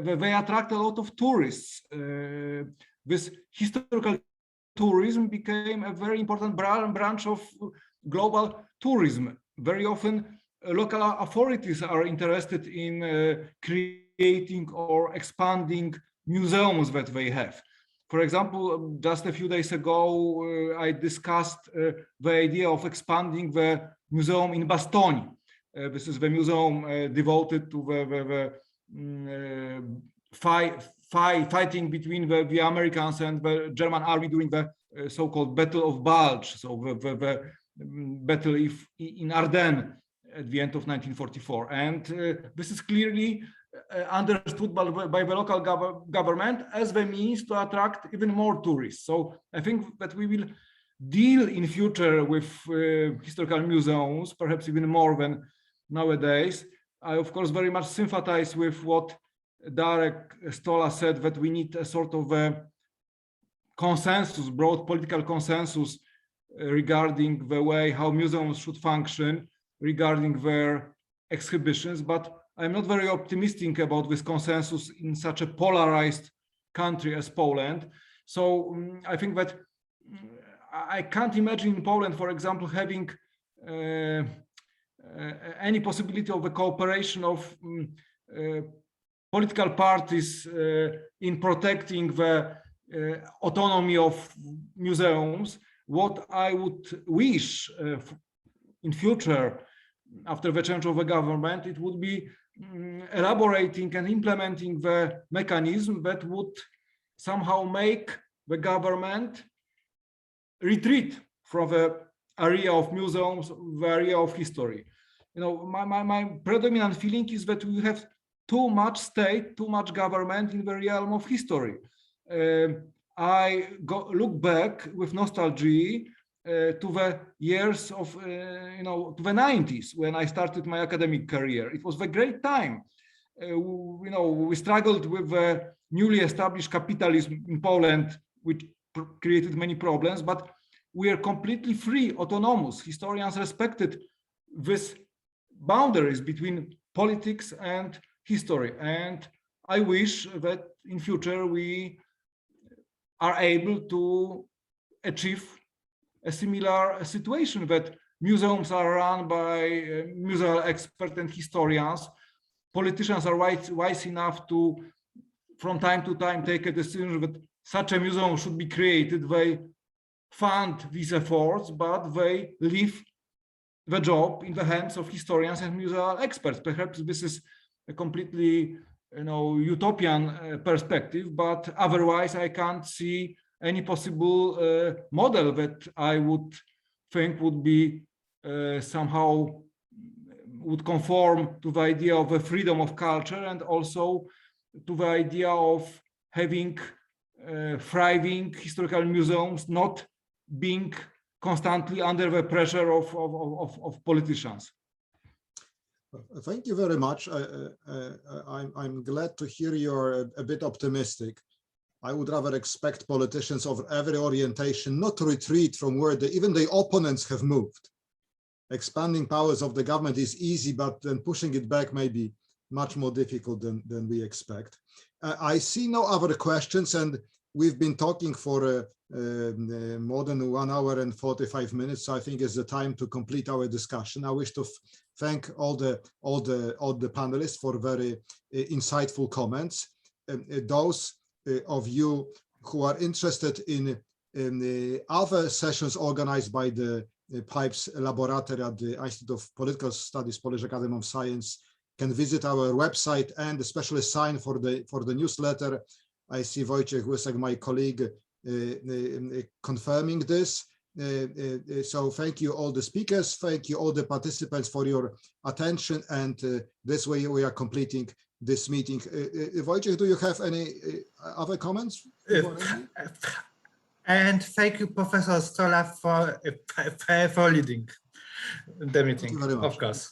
they attract a lot of tourists. This historical tourism became a very important branch of global tourism. Very often, local authorities are interested in creating or expanding museums that they have. For example, just a few days ago, I discussed the idea of expanding the museum in Bastogne. This is the museum devoted to the fighting between the Americans and the German army during the so-called Battle of Bulge, so the battle in Ardennes at the end of 1944. And this is clearly understood by the local government as the means to attract even more tourists. So I think that we will deal in future with historical museums, perhaps even more than nowadays. I, of course, very much sympathize with what Darek Stola said, that we need a sort of a consensus, broad political consensus regarding the way how museums should function, regarding their exhibitions, but I'm not very optimistic about this consensus in such a polarized country as Poland. So I think that I can't imagine Poland, for example, having any possibility of a cooperation of political parties in protecting the autonomy of museums. What I would wish in future, after the change of the government, it would be elaborating and implementing the mechanism that would somehow make the government retreat from the area of museums, the area of history. You know, my predominant feeling is that we have too much state, too much government in the realm of history. I look back with nostalgia to the years of, to the 90s when I started my academic career. It was a great time. We struggled with the newly established capitalism in Poland, which created many problems, but we are completely free, autonomous. Historians respected these boundaries between politics and history. And I wish that in future we are able to achieve a similar situation, that museums are run by museum experts and historians. Politicians are wise enough to, from time to time, take a decision that such a museum should be created. They fund these efforts, but they leave the job in the hands of historians and museum experts. Perhaps this is a completely, utopian perspective, but otherwise I can't see any possible model that I would think would be somehow would conform to the idea of a freedom of culture and also to the idea of having thriving historical museums, not being constantly under the pressure of politicians. Thank you very much. I'm glad to hear you're a bit optimistic. I would rather expect politicians of every orientation not to retreat from where even the opponents have moved. Expanding powers of the government is easy, but then pushing it back may be much more difficult than we expect. I see no other questions, and we've been talking for more than 1 hour and 45 minutes. So I think it's the time to complete our discussion. I wish to thank all the panelists for very insightful comments. Those of you who are interested in the other sessions organized by the PIPES Laboratorium at the Institute of Political Studies, Polish Academy of Science, can visit our website and especially sign for the newsletter. I see Wojciech Łysek, my colleague, confirming this. So thank you all the speakers, thank you all the participants for your attention, and this way we are completing this meeting. Wojciech, do you have any other comments? And thank you, Professor Stola, for leading the meeting, Thank you very much. of course.